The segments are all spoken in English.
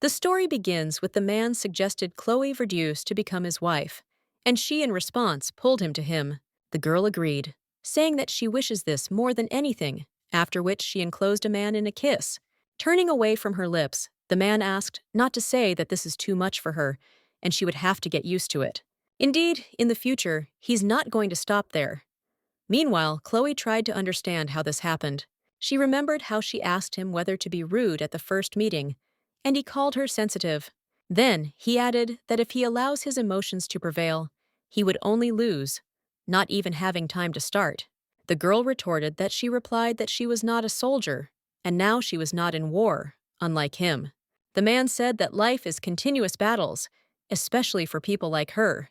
The story begins with the man suggested Chloe Verdeus to become his wife, and she, in response, pulled him to him. The girl agreed, saying that she wishes this more than anything, after which she enclosed a man in a kiss. Turning away from her lips, the man asked not to say that this is too much for her, and she would have to get used to it. Indeed, in the future, he's not going to stop there. Meanwhile, Chloe tried to understand how this happened. She remembered how she asked him whether to be rude at the first meeting, and he called her sensitive. Then he added that if he allows his emotions to prevail, he would only lose, not even having time to start. The girl retorted that she replied that she was not a soldier, and now she was not in war, unlike him. The man said that life is continuous battles, especially for people like her.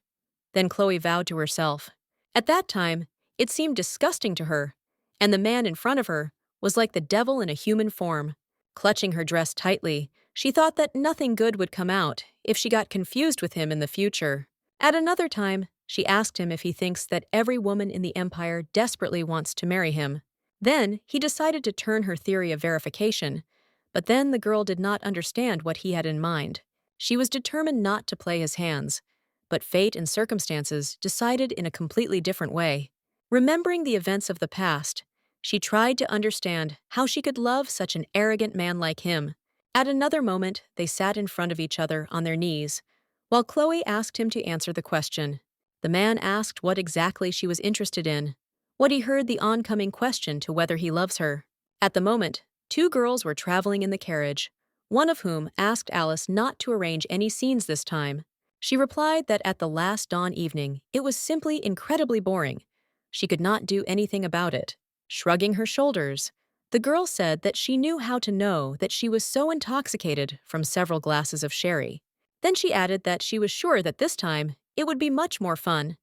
Then Chloe vowed to herself. At that time, it seemed disgusting to her, and the man in front of her was like the devil in a human form. Clutching her dress tightly, she thought that nothing good would come out if she got confused with him in the future. At another time, she asked him if he thinks that every woman in the empire desperately wants to marry him. Then he decided to turn her theory of verification, but then the girl did not understand what he had in mind. She was determined not to play his hands, but fate and circumstances decided in a completely different way. Remembering the events of the past, she tried to understand how she could love such an arrogant man like him. At another moment, they sat in front of each other on their knees, while Chloe asked him to answer the question. The man asked what exactly she was interested in, what he heard the oncoming question to whether he loves her. At the moment, two girls were traveling in the carriage, one of whom asked Alice not to arrange any scenes this time. She replied that at the last dawn evening, it was simply incredibly boring. She could not do anything about it. Shrugging her shoulders, the girl said that she knew how to know that she was so intoxicated from several glasses of sherry. Then she added that she was sure that this time it would be much more fun.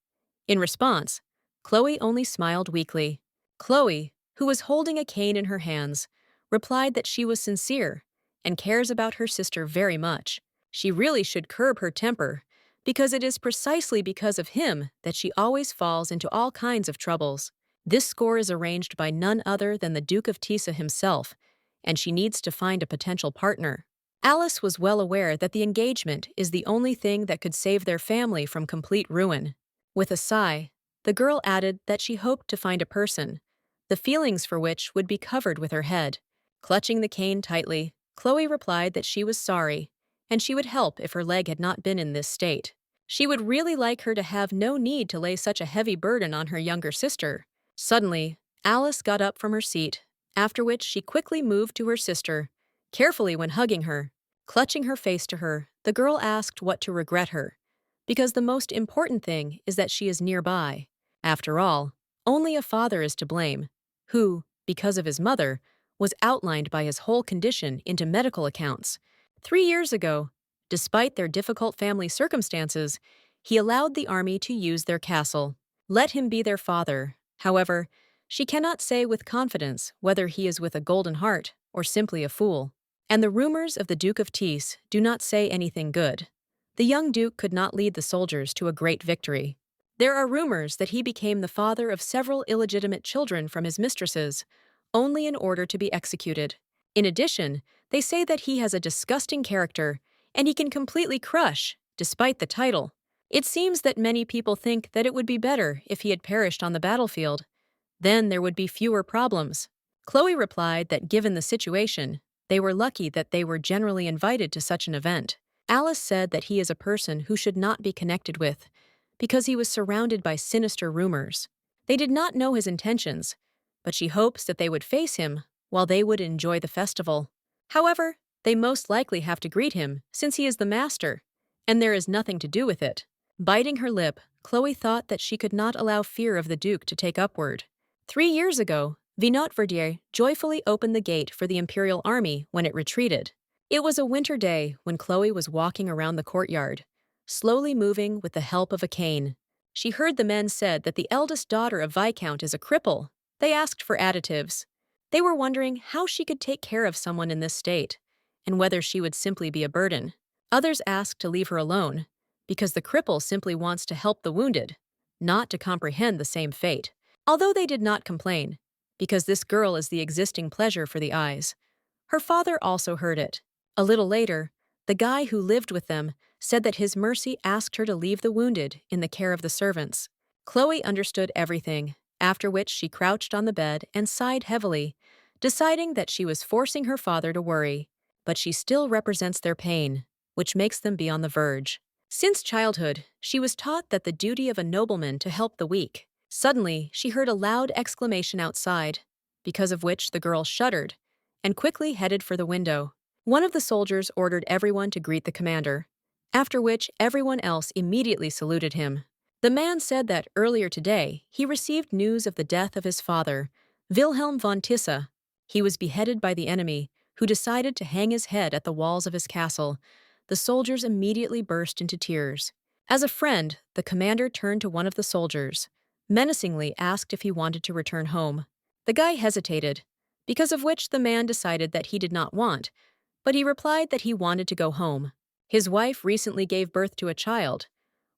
In response, Chloe only smiled weakly. Chloe, who was holding a cane in her hands, replied that she was sincere and cares about her sister very much. She really should curb her temper, because it is precisely because of him that she always falls into all kinds of troubles. This score is arranged by none other than the Duke of Tisa himself, and she needs to find a potential partner. Alice was well aware that the engagement is the only thing that could save their family from complete ruin. With a sigh, the girl added that she hoped to find a person, the feelings for which would be covered with her head. Clutching the cane tightly, Chloe replied that she was sorry, and she would help if her leg had not been in this state. She would really like her to have no need to lay such a heavy burden on her younger sister. Suddenly, Alice got up from her seat, after which she quickly moved to her sister, carefully when hugging her. Clutching her face to her, the girl asked what to regret her, because the most important thing is that she is nearby. After all, only a father is to blame, who, because of his mother, was outlined by his whole condition into medical accounts. 3 years ago, despite their difficult family circumstances, he allowed the army to use their castle. Let him be their father. However, she cannot say with confidence whether he is with a golden heart or simply a fool. And the rumors of the Duke of Tis do not say anything good. The young duke could not lead the soldiers to a great victory. There are rumors that he became the father of several illegitimate children from his mistresses, only in order to be executed. In addition, they say that he has a disgusting character, and he can completely crush, despite the title. It seems that many people think that it would be better if he had perished on the battlefield. Then there would be fewer problems. Chloe replied that given the situation, they were lucky that they were generally invited to such an event. Alice said that he is a person who should not be connected with, because he was surrounded by sinister rumors. They did not know his intentions, but she hopes that they would face him while they would enjoy the festival. However, they most likely have to greet him since he is the master, and there is nothing to do with it. Biting her lip, Chloe thought that she could not allow fear of the Duke to take upward. 3 years ago, Vinot Verdier joyfully opened the gate for the imperial army when it retreated. It was a winter day when Chloe was walking around the courtyard, slowly moving with the help of a cane. She heard the men said that the eldest daughter of Viscount is a cripple. They asked for additives. They were wondering how she could take care of someone in this state, and whether she would simply be a burden. Others asked to leave her alone, because the cripple simply wants to help the wounded, not to comprehend the same fate. Although they did not complain, because this girl is the existing pleasure for the eyes. Her father also heard it. A little later, The guy who lived with them said that his mercy asked her to leave the wounded in the care of the servants. Chloe understood everything, after which she crouched on the bed and sighed heavily, deciding that she was forcing her father to worry, but she still represents their pain, which makes them be on the verge. Since childhood, she was taught that the duty of a nobleman to help the weak. Suddenly, she heard a loud exclamation outside, because of which the girl shuddered and quickly headed for the window. One of the soldiers ordered everyone to greet the commander, after which everyone else immediately saluted him. The man said that earlier today he received news of the death of his father, Wilhelm von Tissa. He was beheaded by the enemy, who decided to hang his head at the walls of his castle. The soldiers immediately burst into tears. As a friend, the commander turned to one of the soldiers, menacingly asked if he wanted to return home. The guy hesitated, because of which the man decided that he did not want, but he replied that he wanted to go home. His wife recently gave birth to a child.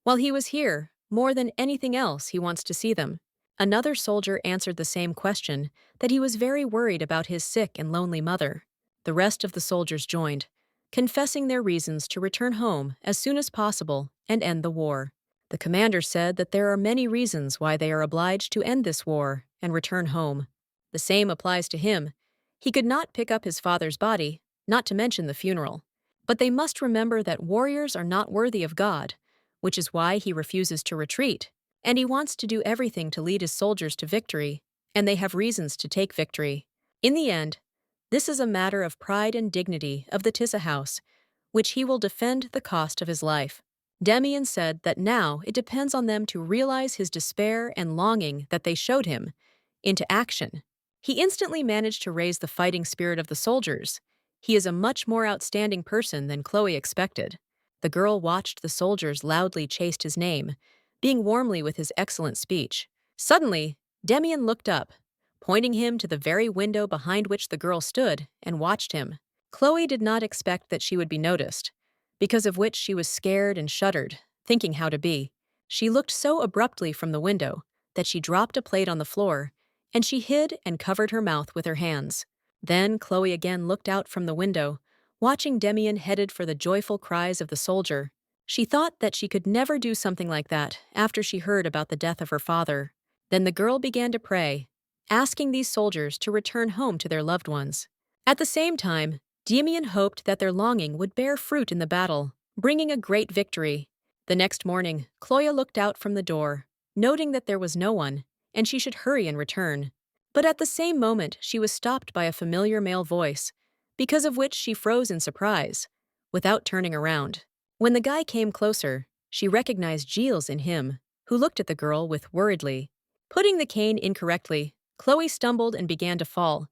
While he was here, more than anything else, he wants to see them. Another soldier answered the same question, that he was very worried about his sick and lonely mother. The rest of the soldiers joined, confessing their reasons to return home as soon as possible and end the war. The commander said that there are many reasons why they are obliged to end this war and return home. The same applies to him. He could not pick up his father's body, not to mention the funeral. But they must remember that warriors are not worthy of God, which is why he refuses to retreat, and he wants to do everything to lead his soldiers to victory, and they have reasons to take victory. In the end, this is a matter of pride and dignity of the Tissa house, which he will defend the cost of his life. Demian said that now it depends on them to realize his despair and longing that they showed him into action. He instantly managed to raise the fighting spirit of the soldiers. He is a much more outstanding person than Chloe expected. The girl watched the soldiers loudly chase his name, being warmly with his excellent speech. Suddenly, Demian looked up, pointing him to the very window behind which the girl stood, and watched him. Chloe did not expect that she would be noticed, because of which she was scared and shuddered, thinking how to be. She looked so abruptly from the window that she dropped a plate on the floor, and she hid and covered her mouth with her hands. Then Chloe again looked out from the window, watching Demian headed for the joyful cries of the soldier. She thought that she could never do something like that after she heard about the death of her father. Then the girl began to pray, asking these soldiers to return home to their loved ones. At the same time, Demian hoped that their longing would bear fruit in the battle, bringing a great victory. The next morning, Chloe looked out from the door, noting that there was no one, and she should hurry and return. But at the same moment, she was stopped by a familiar male voice, because of which she froze in surprise, without turning around. When the guy came closer, she recognized Gilles in him, who looked at the girl with worriedly. Putting the cane incorrectly, Chloe stumbled and began to fall,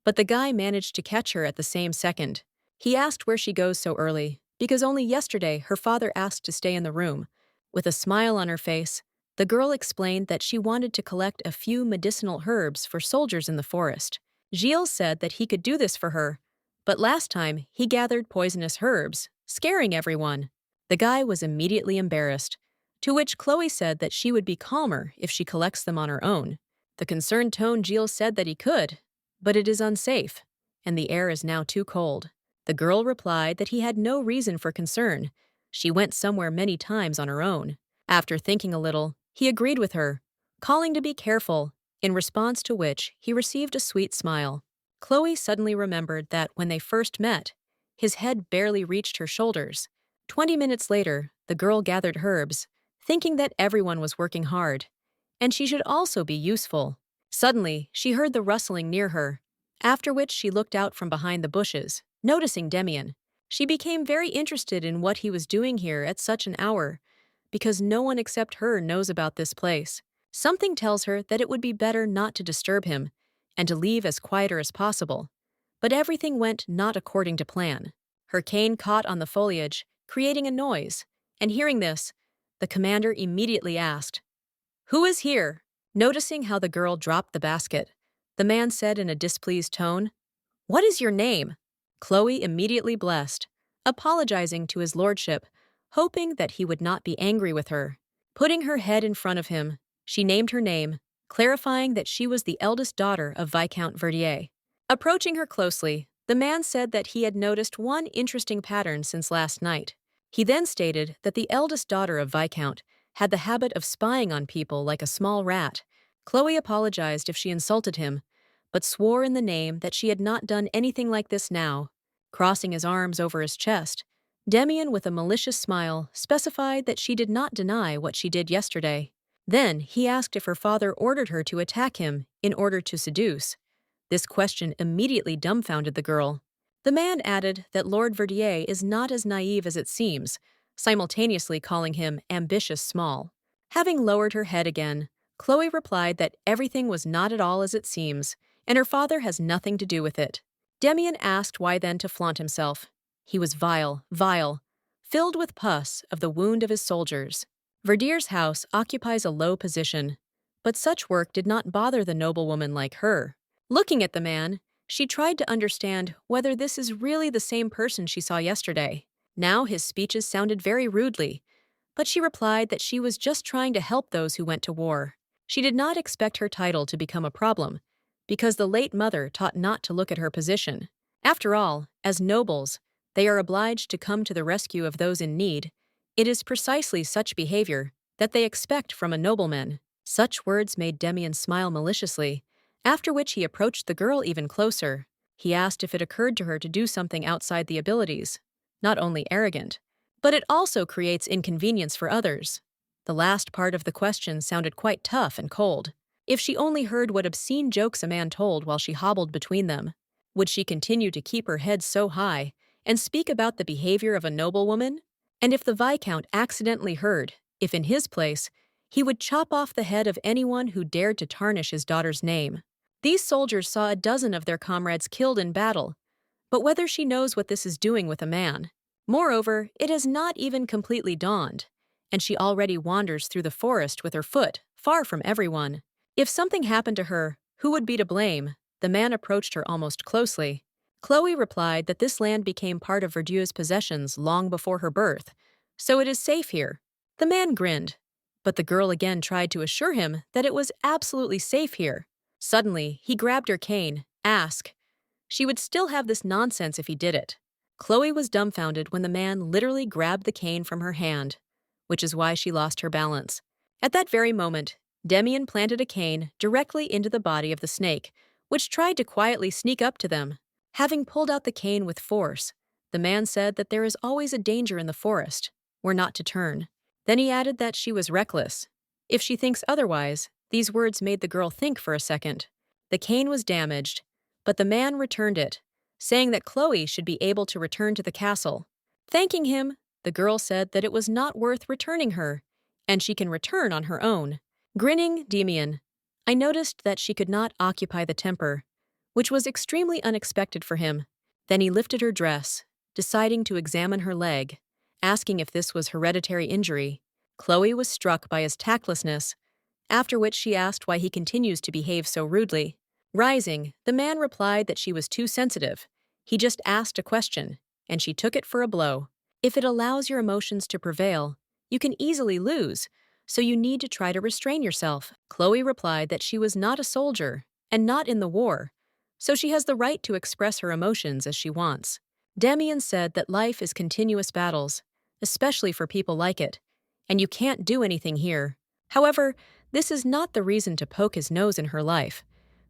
but the guy managed to catch her at the same second. He asked where she goes so early, because only yesterday her father asked to stay in the room. With a smile on her face, the girl explained that she wanted to collect a few medicinal herbs for soldiers in the forest. Gilles said that he could do this for her, but last time he gathered poisonous herbs, scaring everyone. The guy was immediately embarrassed, to which Chloe said that she would be calmer if she collects them on her own. The concerned tone Gilles said that he could, but it is unsafe, and the air is now too cold. The girl replied that he had no reason for concern. She went somewhere many times on her own. After thinking a little, he agreed with her, calling to be careful, in response to which he received a sweet smile. Chloe suddenly remembered that when they first met, his head barely reached her shoulders. 20 minutes later, the girl gathered herbs, thinking that everyone was working hard, and she should also be useful. Suddenly, she heard the rustling near her, after which she looked out from behind the bushes, noticing Demian. She became very interested in what he was doing here at such an hour, because no one except her knows about this place. Something tells her that it would be better not to disturb him, and to leave as quieter as possible. But everything went not according to plan. Her cane caught on the foliage, creating a noise, and hearing this, the commander immediately asked, "Who is here?" Noticing how the girl dropped the basket, the man said in a displeased tone, "What is your name?" Chloe immediately blessed, apologizing to his lordship, hoping that he would not be angry with her. Putting her head in front of him, she named her name, clarifying that she was the eldest daughter of Viscount Verdier. Approaching her closely, The man said that he had noticed one interesting pattern since last night. He then stated that the eldest daughter of Viscount had the habit of spying on people like a small rat. Chloe apologized if she insulted him, but swore in the name that she had not done anything like this now. Crossing his arms over his chest, Demian, with a malicious smile, specified that she did not deny what she did yesterday. Then he asked if her father ordered her to attack him in order to seduce. This question immediately dumbfounded the girl. The man added that Lord Verdier is not as naive as it seems, simultaneously calling him ambitious small. Having lowered her head again, Chloe replied that everything was not at all as it seems, and her father has nothing to do with it. Demian asked why then to flaunt himself. He was vile, vile, filled with pus of the wound of his soldiers. Verdier's house occupies a low position, but such work did not bother the noblewoman like her. Looking at the man, she tried to understand whether this is really the same person she saw yesterday. Now his speeches sounded very rudely, but she replied that she was just trying to help those who went to war. She did not expect her title to become a problem, because the late mother taught not to look at her position. After all, as nobles, they are obliged to come to the rescue of those in need. It is precisely such behavior that they expect from a nobleman. Such words made Demian smile maliciously, after which he approached the girl even closer. He asked if it occurred to her to do something outside the abilities. Not only arrogant, but it also creates inconvenience for others. The last part of the question sounded quite tough and cold. If she only heard what obscene jokes a man told while she hobbled between them, would she continue to keep her head so high and speak about the behavior of a noblewoman? And if the Viscount accidentally heard, if in his place, he would chop off the head of anyone who dared to tarnish his daughter's name. These soldiers saw a dozen of their comrades killed in battle, but whether she knows what this is doing with a man. Moreover, it has not even completely dawned, and she already wanders through the forest with her foot, far from everyone. If something happened to her, who would be to blame? The man approached her almost closely. Chloe replied that this land became part of Verdier's possessions long before her birth, so it is safe here. The man grinned, but the girl again tried to assure him that it was absolutely safe here. Suddenly, he grabbed her cane, asked. She would still have this nonsense if he did it. Chloe was dumbfounded when the man literally grabbed the cane from her hand, which is why she lost her balance. At that very moment, Demian planted a cane directly into the body of the snake, which tried to quietly sneak up to them. Having pulled out the cane with force, the man said that there is always a danger in the forest, where not to turn. Then he added that she was reckless. If she thinks otherwise, these words made the girl think for a second. The cane was damaged, but the man returned it, saying that Chloe should be able to return to the castle. Thanking him, the girl said that it was not worth returning her, and she can return on her own. Grinning, Demian, I noticed that she could not occupy the temper, which was extremely unexpected for him. Then he lifted her dress, deciding to examine her leg, asking if this was hereditary injury. Chloe was struck by his tactlessness, after which she asked why he continues to behave so rudely. Rising, the man replied that she was too sensitive. He just asked a question, and she took it for a blow. If it allows your emotions to prevail, you can easily lose, so you need to try to restrain yourself. Chloe replied that she was not a soldier and not in the war, so she has the right to express her emotions as she wants. Demian said that life is continuous battles, especially for people like it, and you can't do anything here. However, this is not the reason to poke his nose in her life,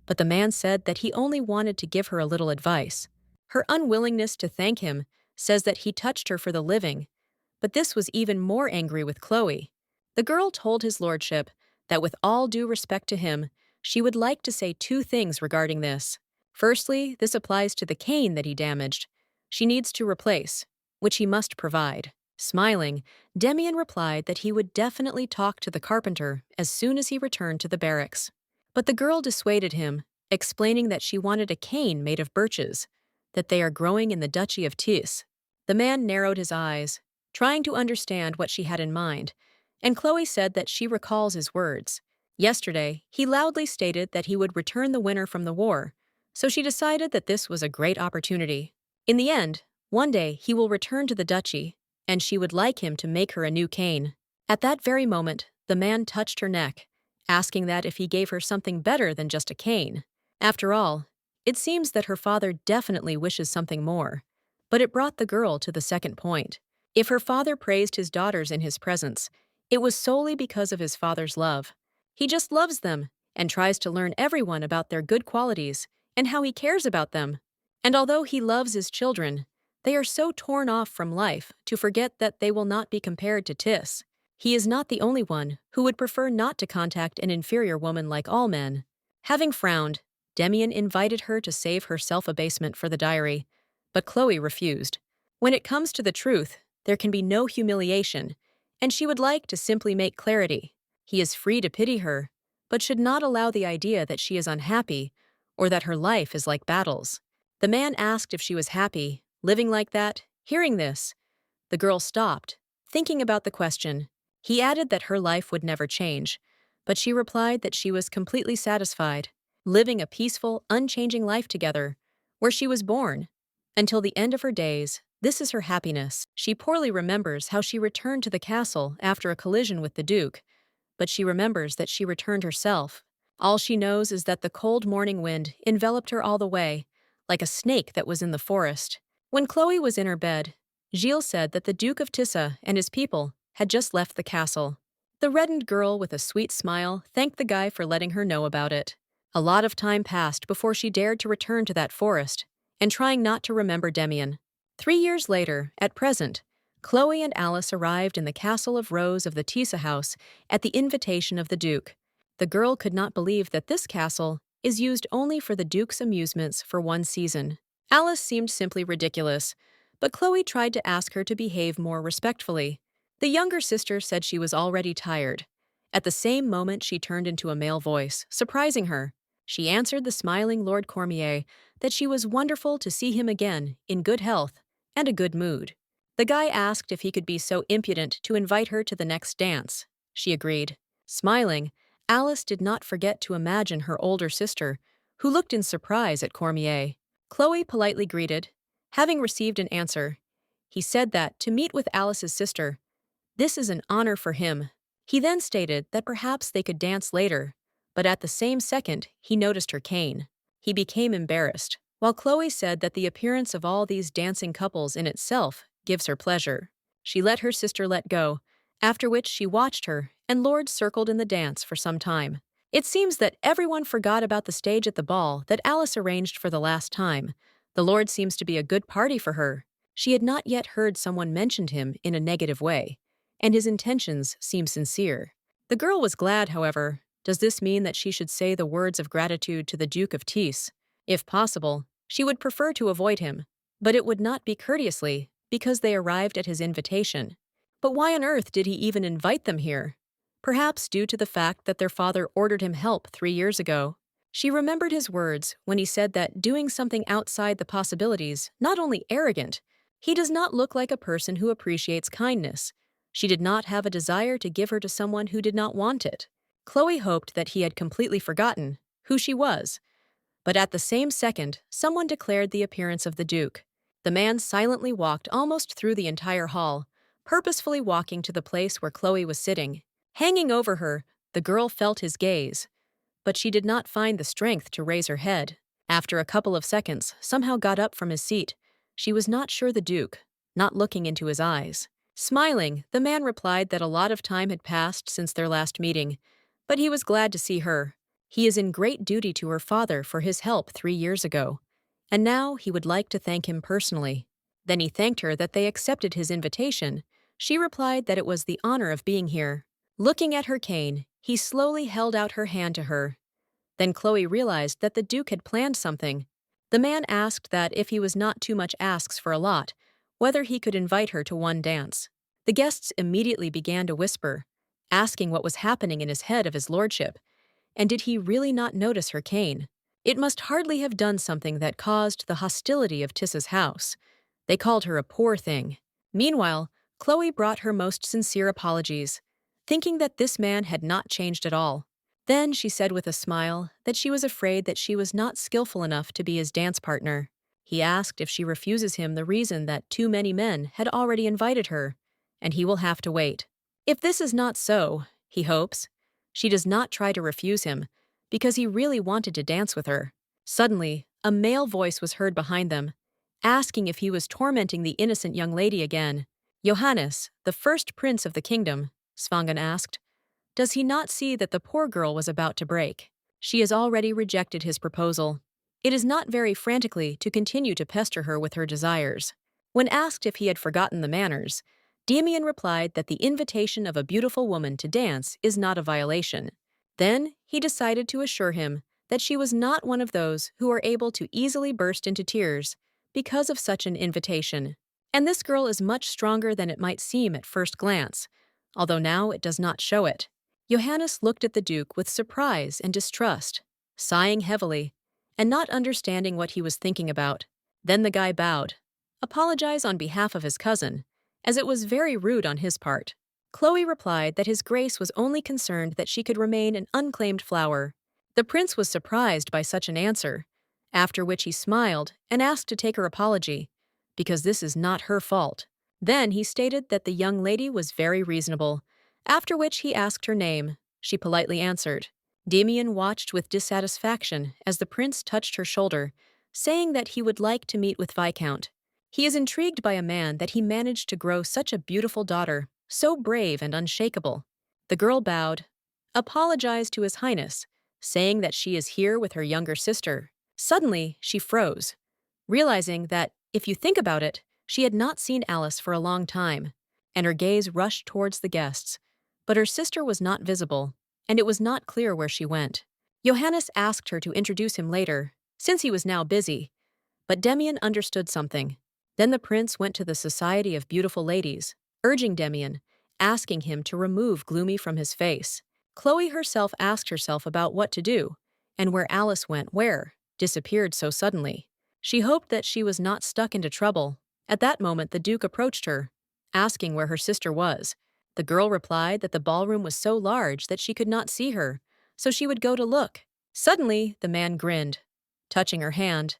but the man said that he only wanted to give her a little advice. Her unwillingness to thank him says that he touched her for the living, but this was even more angry with Chloe. The girl told his lordship that with all due respect to him, she would like to say two things regarding this. Firstly, this applies to the cane that he damaged. She needs to replace, which he must provide. Smiling, Demian replied that he would definitely talk to the carpenter as soon as he returned to the barracks. But the girl dissuaded him, explaining that she wanted a cane made of birches, that they are growing in the Duchy of Tis. The man narrowed his eyes, trying to understand what she had in mind, and Chloe said that she recalls his words. Yesterday, he loudly stated that he would return the winner from the war, so she decided that this was a great opportunity. In the end, one day he will return to the duchy, and she would like him to make her a new cane. At that very moment, the man touched her neck, asking that if he gave her something better than just a cane. After all, It seems that her father definitely wishes something more. But it brought the girl to the second point. If her father praised his daughters in his presence, it was solely because of his father's love. He just loves them and tries to learn everyone about their good qualities and how he cares about them. And although he loves his children, they are so torn off from life to forget that they will not be compared to Tis. He is not the only one who would prefer not to contact an inferior woman like all men. Having frowned, Demian invited her to save her self-abasement for the diary, but Chloe refused. When it comes to the truth, there can be no humiliation, and she would like to simply make clarity. He is free to pity her, but should not allow the idea that she is unhappy or that her life is like battles. The man asked if she was happy, living like that. Hearing this, the girl stopped, thinking about the question. He added that her life would never change, but she replied that she was completely satisfied, living a peaceful, unchanging life together, where she was born. Until the end of her days, this is her happiness. She poorly remembers how she returned to the castle after a collision with the Duke, but she remembers that she returned herself. All she knows is that the cold morning wind enveloped her all the way, like a snake that was in the forest. When Chloe was in her bed, Gilles said that the Duke of Tissa and his people had just left the castle. The reddened girl, with a sweet smile, thanked the guy for letting her know about it. A lot of time passed before she dared to return to that forest, and trying not to remember Demian. 3 years later, at present, Chloe and Alice arrived in the castle of Rose of the Tissa house at the invitation of the Duke. The girl could not believe that this castle is used only for the Duke's amusements for one season. Alice seemed simply ridiculous, but Chloe tried to ask her to behave more respectfully. The younger sister said she was already tired. At the same moment, she turned into a male voice, surprising her. She answered the smiling Lord Cormier that she was wonderful to see him again, in good health and a good mood. The guy asked if he could be so impudent to invite her to the next dance. She agreed. Smiling, Alice did not forget to imagine her older sister, who looked in surprise at Cormier. Chloe politely greeted. Having received an answer, he said that to meet with Alice's sister, this is an honor for him. He then stated that perhaps they could dance later, but at the same second, he noticed her cane. He became embarrassed, while Chloe said that the appearance of all these dancing couples in itself gives her pleasure. She let her sister let go, after which she watched her, and Lord circled in the dance for some time. It seems that everyone forgot about the stage at the ball that Alice arranged for the last time. The Lord seems to be a good party for her. She had not yet heard someone mention him in a negative way, and his intentions seemed sincere. The girl was glad, however. Does this mean that she should say the words of gratitude to the Duke of Tis? If possible, she would prefer to avoid him, but it would not be courteously, because they arrived at his invitation. But why on earth did he even invite them here? Perhaps due to the fact that their father ordered him help 3 years ago. She remembered his words when he said that doing something outside the possibilities, not only arrogant, he does not look like a person who appreciates kindness. She did not have a desire to give her to someone who did not want it. Chloe hoped that he had completely forgotten who she was. But at the same second, someone declared the appearance of the Duke. The man silently walked almost through the entire hall, purposefully walking to the place where Chloe was sitting. Hanging over her, the girl felt his gaze, but she did not find the strength to raise her head. After a couple of seconds, somehow got up from his seat. She was not sure the Duke, not looking into his eyes. Smiling, the man replied that a lot of time had passed since their last meeting, but he was glad to see her. He is in great duty to her father for his help 3 years ago, and now he would like to thank him personally. Then he thanked her that they accepted his invitation. She replied that it was the honor of being here. Looking at her cane, he slowly held out her hand to her. Then Chloe realized that the Duke had planned something. The man asked that if he was not too much asks for a lot, whether he could invite her to one dance. The guests immediately began to whisper, asking what was happening in his head of his lordship, and did he really not notice her cane? It must hardly have done something that caused the hostility of Tissa's house. They called her a poor thing. Meanwhile, Chloe brought her most sincere apologies, thinking that this man had not changed at all. Then she said with a smile that she was afraid that she was not skillful enough to be his dance partner. He asked if she refuses him the reason that too many men had already invited her, and he will have to wait. If this is not so, he hopes, she does not try to refuse him, because he really wanted to dance with her. Suddenly, a male voice was heard behind them, asking if he was tormenting the innocent young lady again. Johannes, the first prince of the kingdom, Svangan asked, does he not see that the poor girl was about to break? She has already rejected his proposal. It is not very frantically to continue to pester her with her desires. When asked if he had forgotten the manners, Damian replied that the invitation of a beautiful woman to dance is not a violation. Then he decided to assure him that she was not one of those who are able to easily burst into tears because of such an invitation. And this girl is much stronger than it might seem at first glance, although now it does not show it. Johannes looked at the Duke with surprise and distrust, sighing heavily, and not understanding what he was thinking about. Then the guy bowed, apologized on behalf of his cousin, as it was very rude on his part. Chloe replied that his grace was only concerned that she could remain an unclaimed flower. The prince was surprised by such an answer, after which he smiled and asked to take her apology, because this is not her fault. Then he stated that the young lady was very reasonable, after which he asked her name. She politely answered. Damian watched with dissatisfaction as the prince touched her shoulder, saying that he would like to meet with Viscount. He is intrigued by a man that he managed to grow such a beautiful daughter, so brave and unshakable. The girl bowed, apologized to His Highness, saying that she is here with her younger sister. Suddenly, she froze, realizing that, if you think about it, she had not seen Alice for a long time, and her gaze rushed towards the guests. But her sister was not visible, and it was not clear where she went. Johannes asked her to introduce him later, since he was now busy, but Damian understood something. Then the prince went to the Society of Beautiful Ladies, urging Damian, asking him to remove gloomy from his face. Chloe herself asked herself about what to do, and where Alice went disappeared so suddenly. She hoped that she was not stuck into trouble. At that moment the Duke approached her, asking where her sister was. The girl replied that the ballroom was so large that she could not see her, so she would go to look. Suddenly, the man grinned, touching her hand,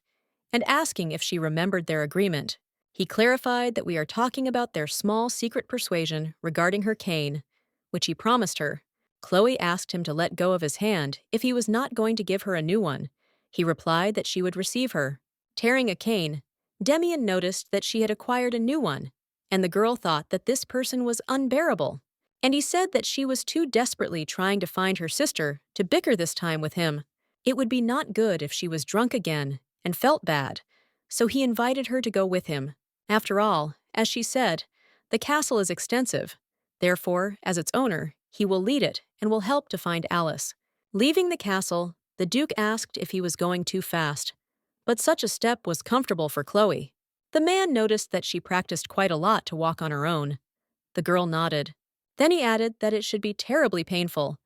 and asking if she remembered their agreement. He clarified that we are talking about their small secret persuasion regarding her cane, which he promised her. Chloe asked him to let go of his hand if he was not going to give her a new one. He replied that she would receive her. Tearing a cane, Damian noticed that she had acquired a new one, and the girl thought that this person was unbearable. And he said that she was too desperately trying to find her sister to bicker this time with him. It would be not good if she was drunk again and felt bad, so he invited her to go with him. After all, as she said, the castle is extensive. Therefore, as its owner, he will lead it and will help to find Alice. Leaving the castle, the Duke asked if he was going too fast, but such a step was comfortable for Chloe. The man noticed that she practiced quite a lot to walk on her own. The girl nodded. Then he added that it should be terribly painful,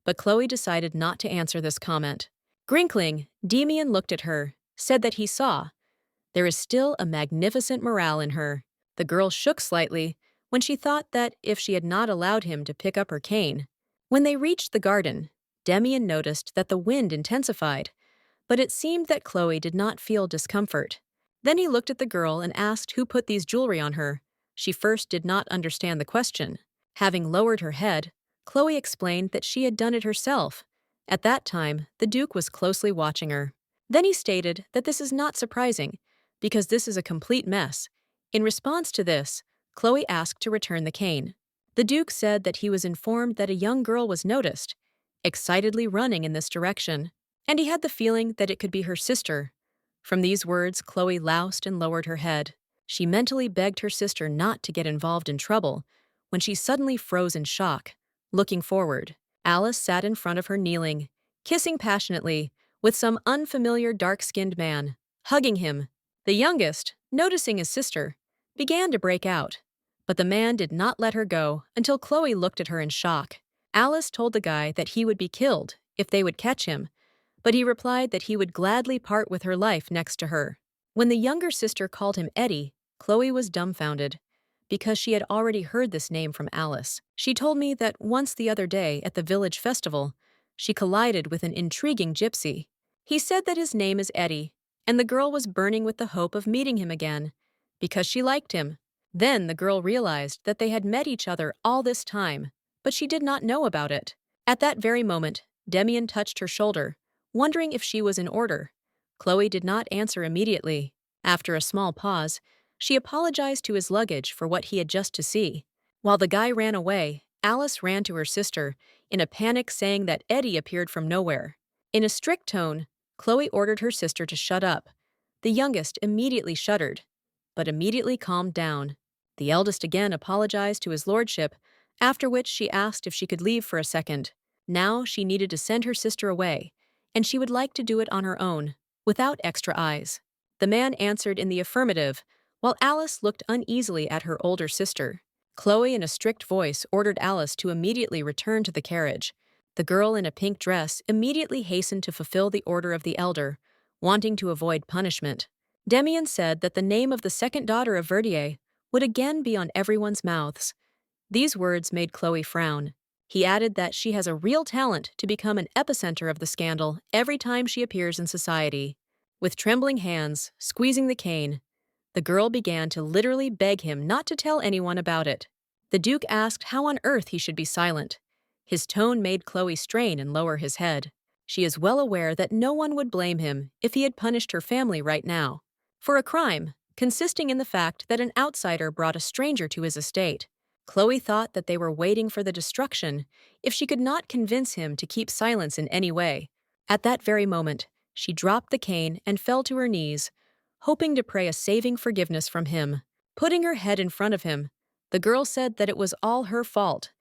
but Chloe decided not to answer this comment. Grinkling, Damian looked at her, said that he saw. There is still a magnificent morale in her. The girl shook slightly when she thought that if she had not allowed him to pick up her cane. When they reached the garden, Damian noticed that the wind intensified, but it seemed that Chloe did not feel discomfort. Then he looked at the girl and asked who put these jewelry on her. She first did not understand the question. Having lowered her head, Chloe explained that she had done it herself. At that time, the Duke was closely watching her. Then he stated that this is not surprising, because this is a complete mess. In response to this, Chloe asked to return the cane. The Duke said that he was informed that a young girl was noticed, excitedly running in this direction, and he had the feeling that it could be her sister. From these words, Chloe loused and lowered her head. She mentally begged her sister not to get involved in trouble, when she suddenly froze in shock. Looking forward, Alice sat in front of her kneeling, kissing passionately, with some unfamiliar dark-skinned man, hugging him. The youngest, noticing his sister, began to break out, but the man did not let her go until Chloe looked at her in shock. Alice told the guy that he would be killed if they would catch him, but he replied that he would gladly part with her life next to her. When the younger sister called him Eddie, Chloe was dumbfounded, because she had already heard this name from Alice. She told me that once the other day at the village festival, she collided with an intriguing gypsy. He said that his name is Eddie, and the girl was burning with the hope of meeting him again, because she liked him. Then the girl realized that they had met each other all this time, but she did not know about it. At that very moment, Damian touched her shoulder, wondering if she was in order. Chloe did not answer immediately. After a small pause, she apologized to his luggage for what he had just to see. While the guy ran away, Alice ran to her sister, in a panic saying that Eddie appeared from nowhere. In a strict tone, Chloe ordered her sister to shut up. The youngest immediately shuddered, but immediately calmed down. The eldest again apologized to his lordship, after which she asked if she could leave for a second. Now she needed to send her sister away, and she would like to do it on her own, without extra eyes. The man answered in the affirmative, while Alice looked uneasily at her older sister. Chloe, in a strict voice, ordered Alice to immediately return to the carriage. The girl in a pink dress immediately hastened to fulfill the order of the elder, wanting to avoid punishment. Demian said that the name of the second daughter of Verdier would again be on everyone's mouths. These words made Chloe frown. He added that she has a real talent to become an epicenter of the scandal every time she appears in society. With trembling hands, squeezing the cane, the girl began to literally beg him not to tell anyone about it. The Duke asked how on earth he should be silent. His tone made Chloe strain and lower his head. She is well aware that no one would blame him if he had punished her family right now for a crime consisting in the fact that an outsider brought a stranger to his estate. Chloe thought that they were waiting for the destruction if she could not convince him to keep silence in any way. At that very moment, she dropped the cane and fell to her knees, hoping to pray a saving forgiveness from him. Putting her head in front of him, the girl said that it was all her fault,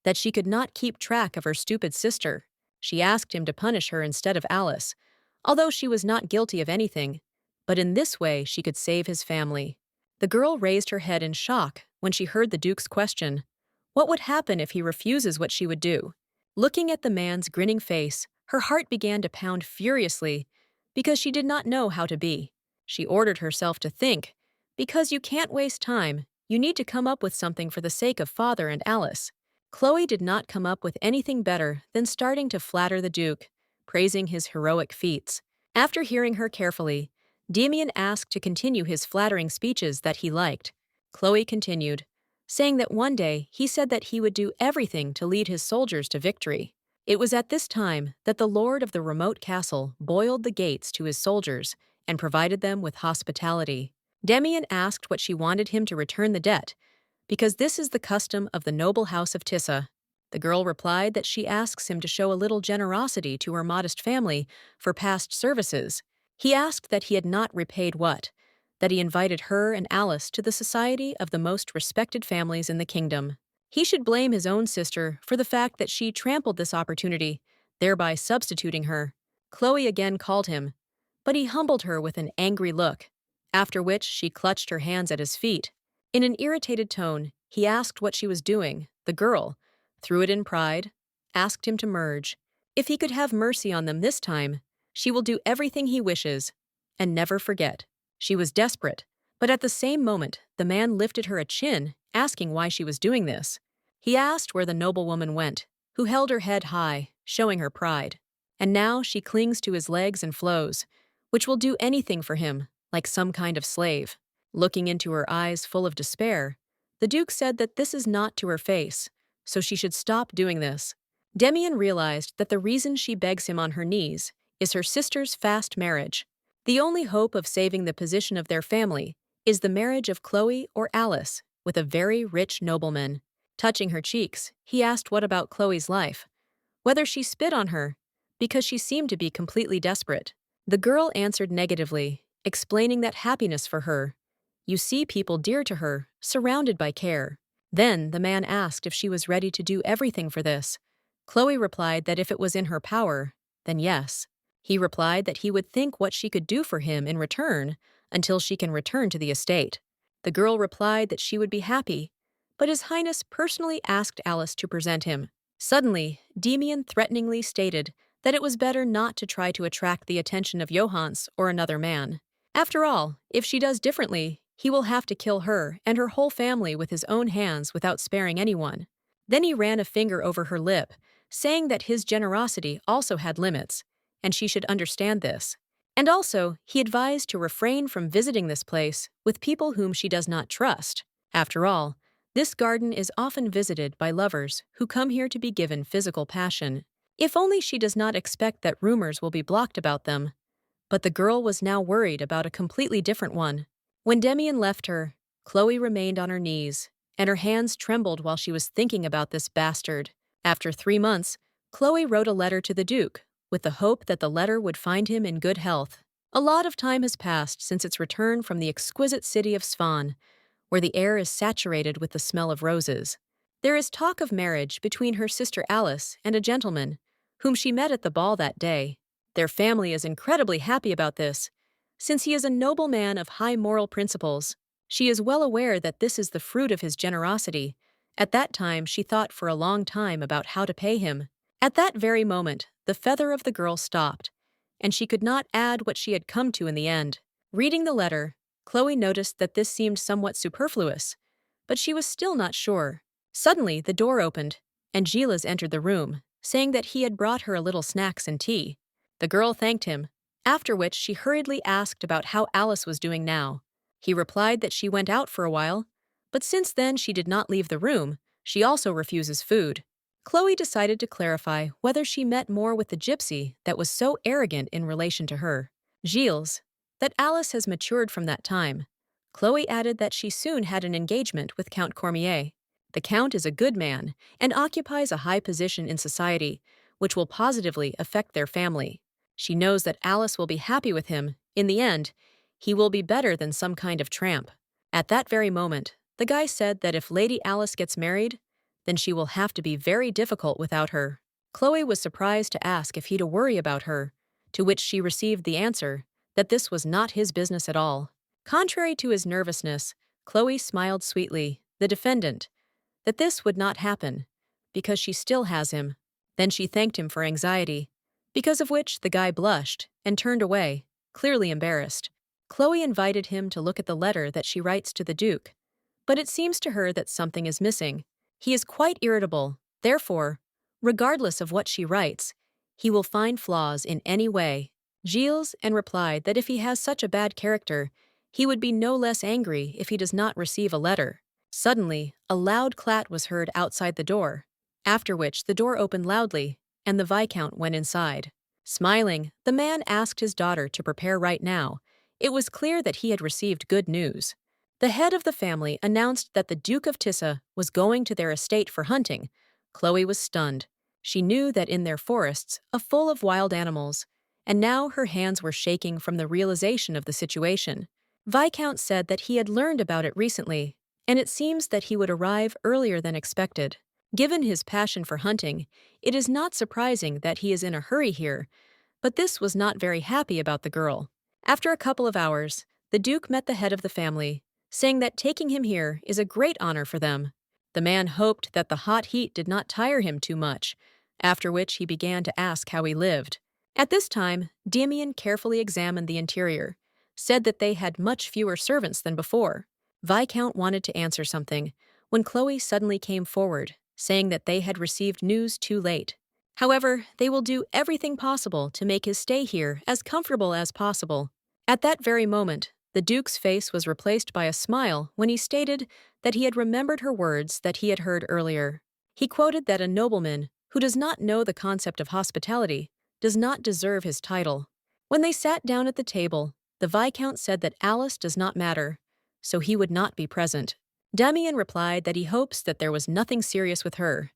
that she could not keep track of her stupid sister. She asked him to punish her instead of Alice, although she was not guilty of anything, but in this way she could save his family. The girl raised her head in shock when she heard the Duke's question. What would happen if he refuses what she would do? Looking at the man's grinning face, her heart began to pound furiously because she did not know how to be. She ordered herself to think, because you can't waste time, you need to come up with something for the sake of father and Alice. Chloe did not come up with anything better than starting to flatter the Duke, praising his heroic feats. After hearing her carefully, Demian asked to continue his flattering speeches that he liked. Chloe continued, saying that one day he said that he would do everything to lead his soldiers to victory. It was at this time that the lord of the remote castle boiled the gates to his soldiers and provided them with hospitality. Demian asked what she wanted him to return the debt, because this is the custom of the noble house of Tissa. The girl replied that she asks him to show a little generosity to her modest family for past services. He asked that he had not repaid what, that he invited her and Alice to the society of the most respected families in the kingdom. He should blame his own sister for the fact that she trampled this opportunity, thereby substituting her. Chloe again called him, but he humbled her with an angry look, after which she clutched her hands at his feet. In an irritated tone, he asked what she was doing. The girl, threw it in pride, asked him to merge. If he could have mercy on them this time, she will do everything he wishes, and never forget. She was desperate, but at the same moment, the man lifted her a chin, asking why she was doing this. He asked where the noblewoman went, who held her head high, showing her pride. And now she clings to his legs and flows, which will do anything for him, like some kind of slave. Looking into her eyes full of despair, the Duke said that this is not to her face, so she should stop doing this. Demian realized that the reason she begs him on her knees is her sister's fast marriage. The only hope of saving the position of their family is the marriage of Chloe or Alice with a very rich nobleman. Touching her cheeks, he asked what about Chloe's life, whether she spit on her, because she seemed to be completely desperate. The girl answered negatively, explaining that happiness for her. You see people dear to her, surrounded by care. Then the man asked if she was ready to do everything for this. Chloe replied that if it was in her power, then yes. He replied that he would think what she could do for him in return until she can return to the estate. The girl replied that she would be happy, but His Highness personally asked Alice to present him. Suddenly, Demian threateningly stated that it was better not to try to attract the attention of Johannes or another man. After all, if she does differently, he will have to kill her and her whole family with his own hands without sparing anyone. Then he ran a finger over her lip, saying that his generosity also had limits, and she should understand this. And also, he advised to refrain from visiting this place with people whom she does not trust. After all, this garden is often visited by lovers who come here to be given physical passion. If only she does not expect that rumors will be blocked about them. But the girl was now worried about a completely different one. When Demian left her, Chloe remained on her knees, and her hands trembled while she was thinking about this bastard. After 3 months, Chloe wrote a letter to the Duke, with the hope that the letter would find him in good health. A lot of time has passed since its return from the exquisite city of Svan, where the air is saturated with the smell of roses. There is talk of marriage between her sister Alice and a gentleman, whom she met at the ball that day. Their family is incredibly happy about this, since he is a noble man of high moral principles. She is well aware that this is the fruit of his generosity. At that time, she thought for a long time about how to pay him. At that very moment, the feather of the girl stopped, and she could not add what she had come to in the end. Reading the letter, Chloe noticed that this seemed somewhat superfluous, but she was still not sure. Suddenly, the door opened, and Gilles entered the room, saying that he had brought her a little snacks and tea. The girl thanked him, after which she hurriedly asked about how Alice was doing now. He replied that she went out for a while, but since then she did not leave the room. She also refuses food. Chloe decided to clarify whether she met more with the gypsy that was so arrogant in relation to her. Gilles, that Alice has matured from that time. Chloe added that she soon had an engagement with Count Cormier. The Count is a good man and occupies a high position in society, which will positively affect their family. She knows that Alice will be happy with him. In the end, he will be better than some kind of tramp. At that very moment, the guy said that if Lady Alice gets married, then she will have to be very difficult without her. Chloe was surprised to ask if he'd to worry about her, to which she received the answer that this was not his business at all. Contrary to his nervousness, Chloe smiled sweetly, the defendant, that this would not happen, because she still has him. Then she thanked him for anxiety, because of which the guy blushed and turned away, clearly embarrassed. Chloe invited him to look at the letter that she writes to the Duke, but it seems to her that something is missing. He is quite irritable, therefore, regardless of what she writes, he will find flaws in any way. Gilles replied that if he has such a bad character, he would be no less angry if he does not receive a letter. Suddenly, a loud clat was heard outside the door, after which the door opened loudly, and the Viscount went inside. Smiling, the man asked his daughter to prepare right now. It was clear that he had received good news. The head of the family announced that the Duke of Tissa was going to their estate for hunting. Chloe was stunned. She knew that in their forests, full of wild animals, and now her hands were shaking from the realization of the situation. Viscount said that he had learned about it recently, and it seems that he would arrive earlier than expected. Given his passion for hunting, it is not surprising that he is in a hurry here, but this was not very happy about the girl. After a couple of hours, the Duke met the head of the family, saying that taking him here is a great honor for them. The man hoped that the hot heat did not tire him too much, after which he began to ask how he lived. At this time, Demian carefully examined the interior, said that they had much fewer servants than before. Viscount wanted to answer something, when Chloe suddenly came forward, saying that they had received news too late. However, they will do everything possible to make his stay here as comfortable as possible. At that very moment, the Duke's face was replaced by a smile when he stated that he had remembered her words that he had heard earlier. He quoted that a nobleman who does not know the concept of hospitality does not deserve his title. When they sat down at the table, the Viscount said that Alice does not matter, so he would not be present. Demian replied that he hopes that there was nothing serious with her.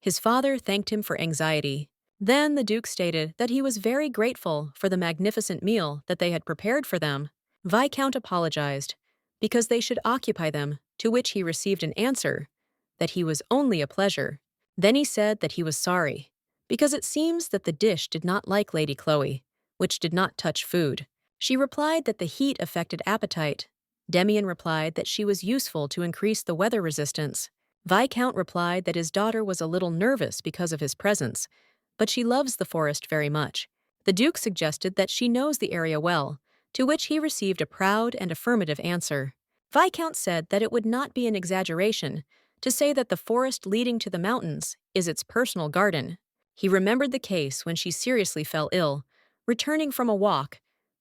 His father thanked him for anxiety. Then the Duke stated that he was very grateful for the magnificent meal that they had prepared for them. Viscount apologized, because they should occupy them, to which he received an answer that he was only a pleasure. Then he said that he was sorry, because it seems that the dish did not like Lady Chloe, which did not touch food. She replied that the heat affected appetite. Demian replied that she was useful to increase the weather resistance. Viscount replied that his daughter was a little nervous because of his presence, but she loves the forest very much. The Duke suggested that she knows the area well, to which he received a proud and affirmative answer. Viscount said that it would not be an exaggeration to say that the forest leading to the mountains is its personal garden. He remembered the case when she seriously fell ill, returning from a walk,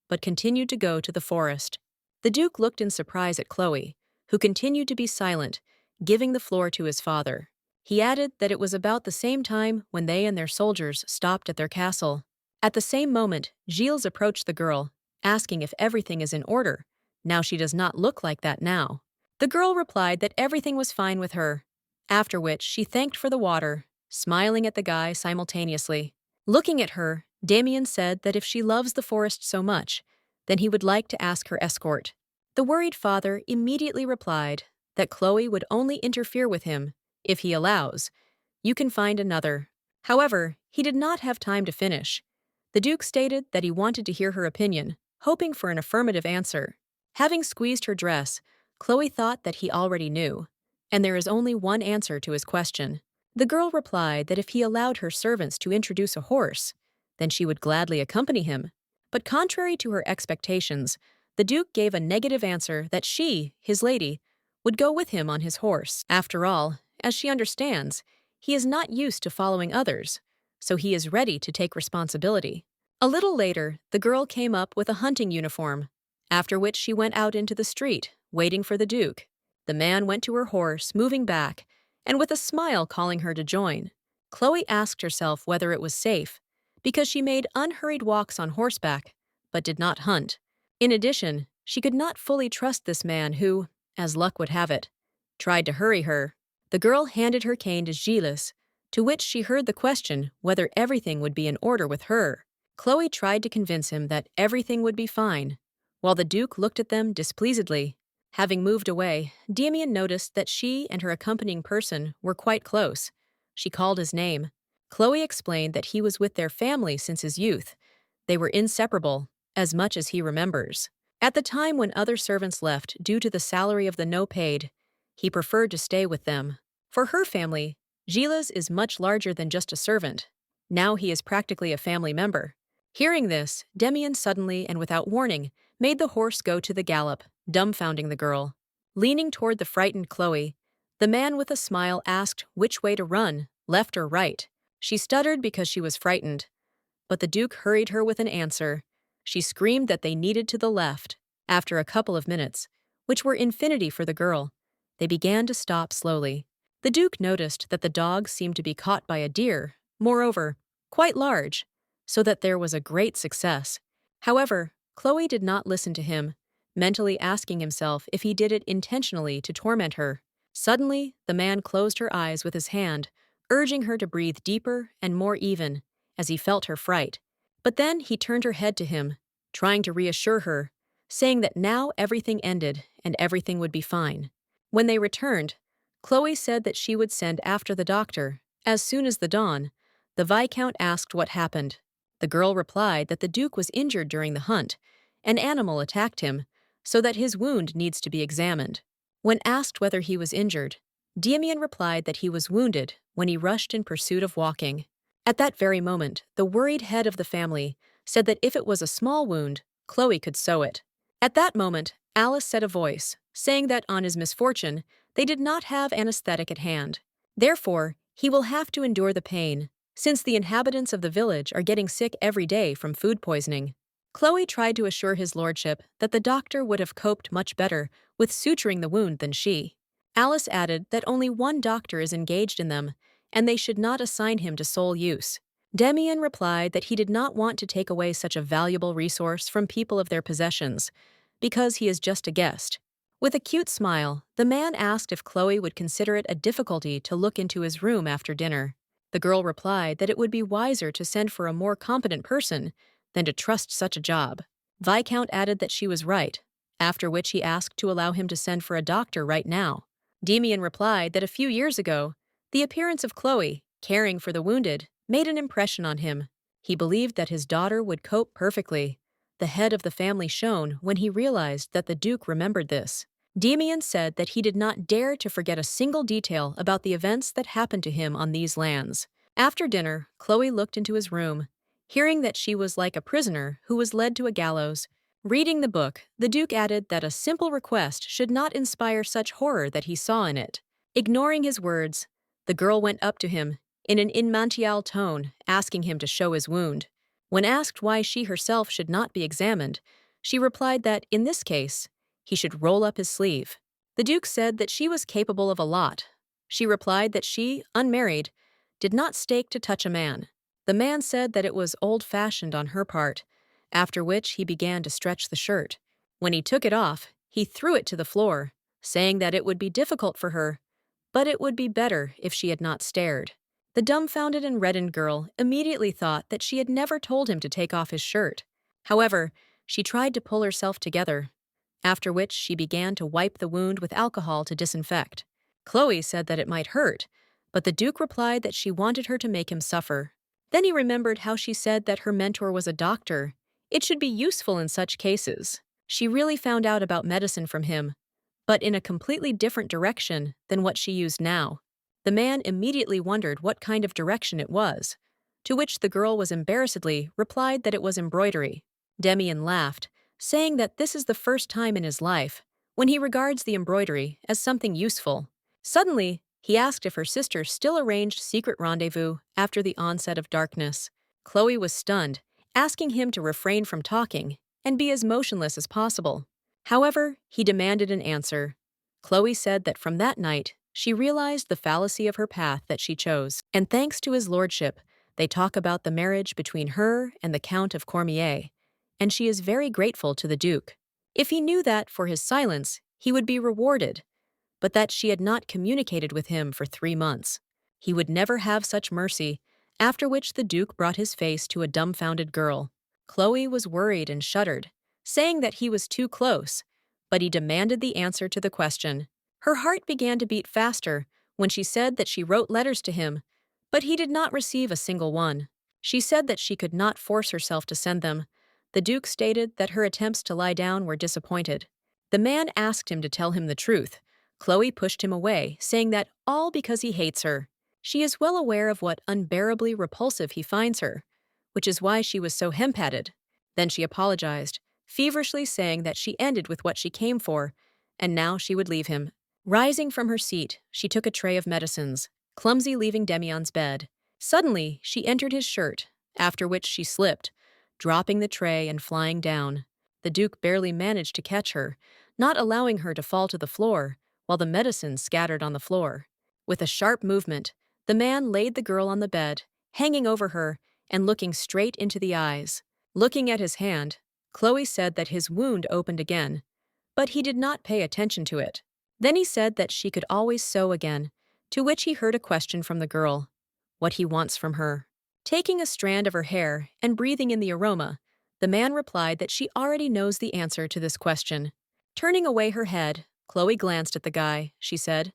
but continued to go to the forest. The Duke looked in surprise at Chloe, who continued to be silent, giving the floor to his father. He added that it was about the same time when they and their soldiers stopped at their castle. At the same moment, Gilles approached the girl, asking if everything is in order. Now she does not look like that now. The girl replied that everything was fine with her, after which she thanked for the water, smiling at the guy simultaneously. Looking at her, Damien said that if she loves the forest so much, then he would like to ask her escort. The worried father immediately replied that Chloe would only interfere with him if he allows. You can find another. However, he did not have time to finish. The Duke stated that he wanted to hear her opinion, hoping for an affirmative answer. Having squeezed her dress, Chloe thought that he already knew, and there is only one answer to his question. The girl replied that if he allowed her servants to introduce a horse, then she would gladly accompany him. But contrary to her expectations, the Duke gave a negative answer that she, his lady, would go with him on his horse. After all, as she understands, he is not used to following others, so he is ready to take responsibility. A little later, the girl came up with a hunting uniform, after which she went out into the street, waiting for the Duke. The man went to her horse, moving back, and with a smile calling her to join. Chloe asked herself whether it was safe, because she made unhurried walks on horseback, but did not hunt. In addition, she could not fully trust this man who, as luck would have it, tried to hurry her. The girl handed her cane to Gilles, to which she heard the question whether everything would be in order with her. Chloe tried to convince him that everything would be fine, while the Duke looked at them displeasedly. Having moved away, Damien noticed that she and her accompanying person were quite close. She called his name. Chloe explained that he was with their family since his youth. They were inseparable, as much as he remembers. At the time when other servants left due to the salary of the no paid, he preferred to stay with them. For her family, Gilles is much larger than just a servant. Now he is practically a family member. Hearing this, Damien suddenly and without warning made the horse go to the gallop, dumbfounding the girl. Leaning toward the frightened Chloe, the man with a smile asked which way to run, left or right. She stuttered because she was frightened, but the Duke hurried her with an answer. She screamed that they needed to the left. After a couple of minutes, which were infinity for the girl, they began to stop slowly. The Duke noticed that the dog seemed to be caught by a deer, moreover, quite large, so that there was a great success. However, Chloe did not listen to him, mentally asking himself if he did it intentionally to torment her. Suddenly, the man closed her eyes with his hand, urging her to breathe deeper and more even, as he felt her fright. But then he turned her head to him, trying to reassure her, saying that now everything ended and everything would be fine. When they returned, Chloe said that she would send after the doctor. As soon as the dawn, the Viscount asked what happened. The girl replied that the Duke was injured during the hunt. An animal attacked him, so that his wound needs to be examined. When asked whether he was injured, Damien replied that he was wounded when he rushed in pursuit of walking. At that very moment, the worried head of the family said that if it was a small wound, Chloe could sew it. At that moment, Alice said a voice, saying that on his misfortune, they did not have anesthetic at hand. Therefore, he will have to endure the pain, since the inhabitants of the village are getting sick every day from food poisoning. Chloe tried to assure his lordship that the doctor would have coped much better with suturing the wound than she. Alice added that only one doctor is engaged in them, and they should not assign him to sole use. Damien replied that he did not want to take away such a valuable resource from people of their possessions, because he is just a guest. With a cute smile, the man asked if Chloe would consider it a difficulty to look into his room after dinner. The girl replied that it would be wiser to send for a more competent person than to trust such a job. Viscount added that she was right, after which he asked to allow him to send for a doctor right now. Damien replied that a few years ago, the appearance of Chloe, caring for the wounded, made an impression on him. He believed that his daughter would cope perfectly. The head of the family shone when he realized that the Duke remembered this. Damien said that he did not dare to forget a single detail about the events that happened to him on these lands. After dinner, Chloe looked into his room, hearing that she was like a prisoner who was led to a gallows. Reading the book, the Duke added that a simple request should not inspire such horror that he saw in it. Ignoring his words, the girl went up to him, in an infantil tone, asking him to show his wound. When asked why she herself should not be examined, she replied that, in this case, he should roll up his sleeve. The Duke said that she was capable of a lot. She replied that she, unmarried, did not stake to touch a man. The man said that it was old-fashioned on her part, after which he began to stretch the shirt. When he took it off, he threw it to the floor, saying that it would be difficult for her, but it would be better if she had not stared. The dumbfounded and reddened girl immediately thought that she had never told him to take off his shirt. However, she tried to pull herself together, after which she began to wipe the wound with alcohol to disinfect. Chloe said that it might hurt, but the Duke replied that she wanted her to make him suffer. Then he remembered how she said that her mentor was a doctor. It should be useful in such cases. She really found out about medicine from him, but in a completely different direction than what she used now. The man immediately wondered what kind of direction it was, to which the girl was embarrassedly replied that it was embroidery. Demian laughed, saying that this is the first time in his life when he regards the embroidery as something useful. Suddenly, he asked if her sister still arranged secret rendezvous after the onset of darkness. Chloe was stunned, asking him to refrain from talking and be as motionless as possible. However, he demanded an answer. Chloe said that from that night, she realized the fallacy of her path that she chose, and thanks to his lordship, they talk about the marriage between her and the Count of Cormier, and she is very grateful to the Duke. If he knew that, for his silence, he would be rewarded, but that she had not communicated with him for 3 months. He would never have such mercy, after which the Duke brought his face to a dumbfounded girl. Chloe was worried and shuddered, saying that he was too close, but he demanded the answer to the question. Her heart began to beat faster when she said that she wrote letters to him, but he did not receive a single one. She said that she could not force herself to send them. The Duke stated that her attempts to lie down were disappointed. The man asked him to tell him the truth. Chloe pushed him away, saying that all because he hates her. She is well aware of what unbearably repulsive he finds her, which is why she was so hem-patted. Then she apologized, feverishly saying that she ended with what she came for, and now she would leave him. Rising from her seat, she took a tray of medicines, clumsy leaving Demian's bed. Suddenly, she entered his shirt, after which she slipped, dropping the tray and flying down. The Duke barely managed to catch her, not allowing her to fall to the floor, while the medicine scattered on the floor. With a sharp movement, the man laid the girl on the bed, hanging over her and looking straight into the eyes. Looking at his hand, Chloe said that his wound opened again, but he did not pay attention to it. Then he said that she could always sew again, to which he heard a question from the girl, what he wants from her. Taking a strand of her hair and breathing in the aroma, the man replied that she already knows the answer to this question. Turning away her head, Chloe glanced at the guy. She said,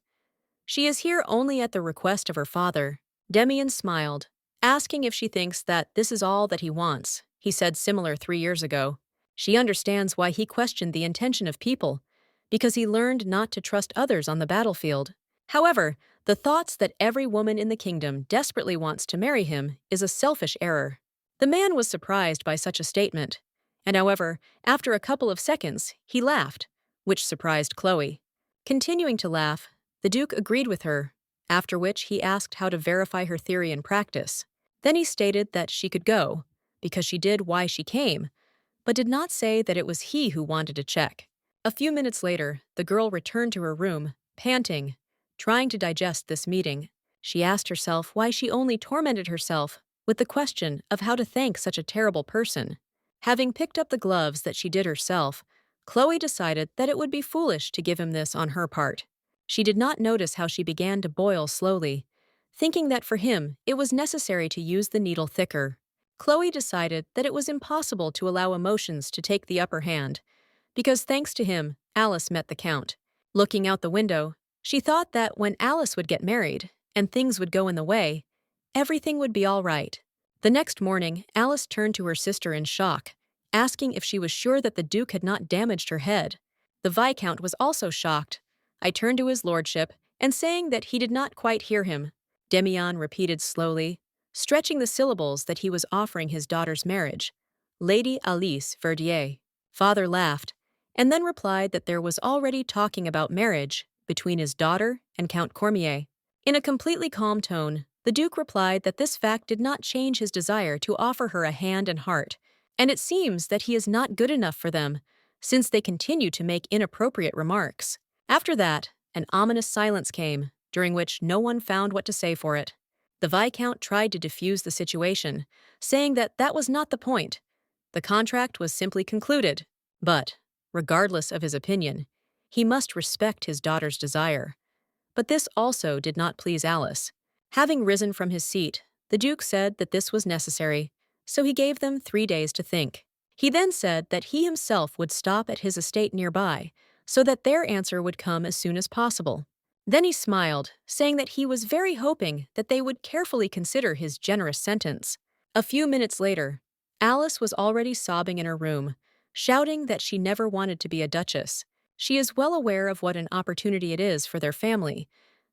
"She is here only at the request of her father." Demian smiled, asking if she thinks that this is all that he wants. He said similar 3 years ago. She understands why he questioned the intention of people, because he learned not to trust others on the battlefield. However, the thoughts that every woman in the kingdom desperately wants to marry him is a selfish error. The man was surprised by such a statement, and however, after a couple of seconds, he laughed, which surprised Chloe. Continuing to laugh, the Duke agreed with her, after which he asked how to verify her theory in practice. Then he stated that she could go, because she did why she came, but did not say that it was he who wanted to check. A few minutes later, the girl returned to her room, panting, trying to digest this meeting. She asked herself why she only tormented herself with the question of how to thank such a terrible person. Having picked up the gloves that she did herself, Chloe decided that it would be foolish to give him this on her part. She did not notice how she began to boil slowly, thinking that for him it was necessary to use the needle thicker. Chloe decided that it was impossible to allow emotions to take the upper hand, because thanks to him, Alice met the Count. Looking out the window, she thought that when Alice would get married and things would go in the way, everything would be all right. The next morning, Alice turned to her sister in shock, asking if she was sure that the Duke had not damaged her head. The Viscount was also shocked. I turned to his lordship, and saying that he did not quite hear him, Demian repeated slowly, stretching the syllables that he was offering his daughter's marriage. Lady Alice Verdier. Father laughed, and then replied that there was already talking about marriage between his daughter and Count Cormier. In a completely calm tone, the Duke replied that this fact did not change his desire to offer her a hand and heart, and it seems that he is not good enough for them, since they continue to make inappropriate remarks. After that, an ominous silence came, during which no one found what to say for it. The Viscount tried to defuse the situation, saying that that was not the point. The contract was simply concluded, but, regardless of his opinion, he must respect his daughter's desire. But this also did not please Alice. Having risen from his seat, the Duke said that this was necessary, so he gave them 3 days to think. He then said that he himself would stop at his estate nearby, so that their answer would come as soon as possible. Then he smiled, saying that he was very hoping that they would carefully consider his generous sentence. A few minutes later, Alice was already sobbing in her room, shouting that she never wanted to be a duchess. She is well aware of what an opportunity it is for their family,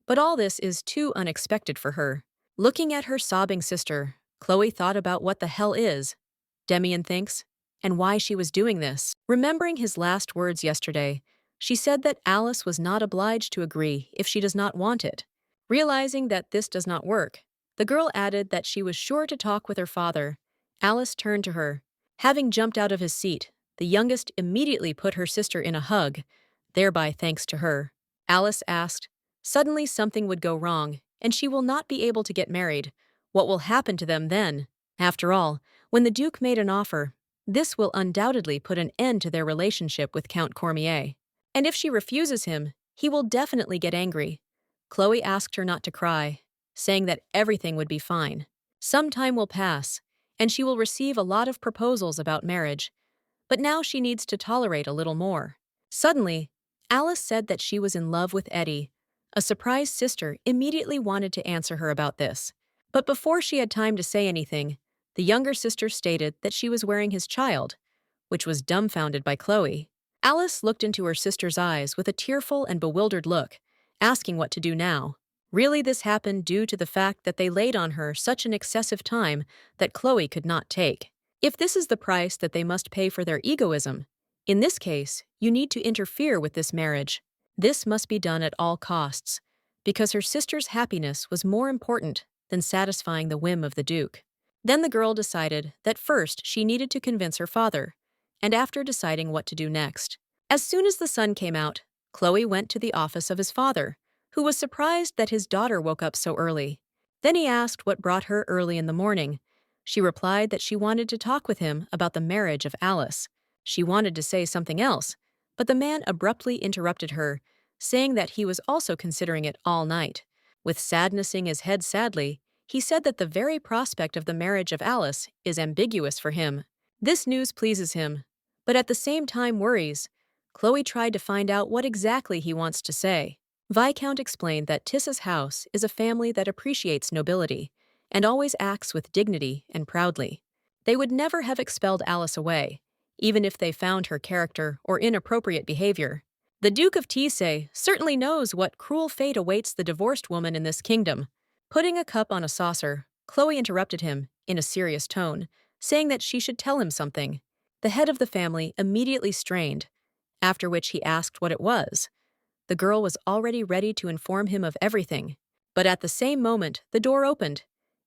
but all this is too unexpected for her. Looking at her sobbing sister, Chloe thought about what the hell is, Demian thinks, and why she was doing this. Remembering his last words yesterday, she said that Alice was not obliged to agree if she does not want it. Realizing that this does not work, the girl added that she was sure to talk with her father. Alice turned to her. Having jumped out of his seat, the youngest immediately put her sister in a hug, thereby thanks to her. Alice asked, suddenly something would go wrong, and she will not be able to get married. What will happen to them then? After all, when the Duke made an offer, this will undoubtedly put an end to their relationship with Count Cormier. And if she refuses him, he will definitely get angry. Chloe asked her not to cry, saying that everything would be fine. Some time will pass, and she will receive a lot of proposals about marriage, but now she needs to tolerate a little more. Suddenly, Alice said that she was in love with Eddie. A surprised sister immediately wanted to answer her about this. But before she had time to say anything, the younger sister stated that she was wearing his child, which was dumbfounded by Chloe. Alice looked into her sister's eyes with a tearful and bewildered look, asking what to do now. Really, this happened due to the fact that they laid on her such an excessive time that Chloe could not take. If this is the price that they must pay for their egoism, in this case, you need to interfere with this marriage. This must be done at all costs, because her sister's happiness was more important than satisfying the whim of the Duke. Then the girl decided that first she needed to convince her father, and after deciding what to do next. As soon as the sun came out, Chloe went to the office of his father, who was surprised that his daughter woke up so early. Then he asked what brought her early in the morning. She replied that she wanted to talk with him about the marriage of Alice. She wanted to say something else, but the man abruptly interrupted her, saying that he was also considering it all night. With sadness in his head sadly, he said that the very prospect of the marriage of Alice is ambiguous for him. This news pleases him, but at the same time worries. Chloe tried to find out what exactly he wants to say. Viscount explained that Tissa's house is a family that appreciates nobility and always acts with dignity and proudly. They would never have expelled Alice away, even if they found her character or inappropriate behavior. The Duke of Tissé certainly knows what cruel fate awaits the divorced woman in this kingdom. Putting a cup on a saucer, Chloe interrupted him in a serious tone, saying that she should tell him something. The head of the family immediately strained, after which he asked what it was. The girl was already ready to inform him of everything, but at the same moment the door opened,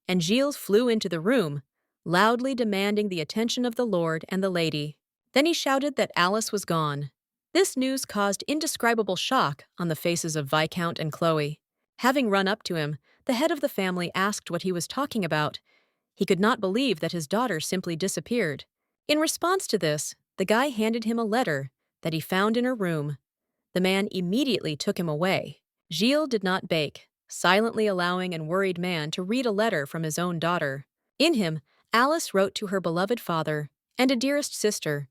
and Gilles flew into the room, loudly demanding the attention of the lord and the lady. Then he shouted that Alice was gone. This news caused indescribable shock on the faces of Viscount and Chloe. Having run up to him, the head of the family asked what he was talking about. He could not believe that his daughter simply disappeared. In response to this, the guy handed him a letter that he found in her room. The man immediately took him away. Gilles did not bake, silently allowing a worried man to read a letter from his own daughter. In him, Alice wrote to her beloved father and a dearest sister.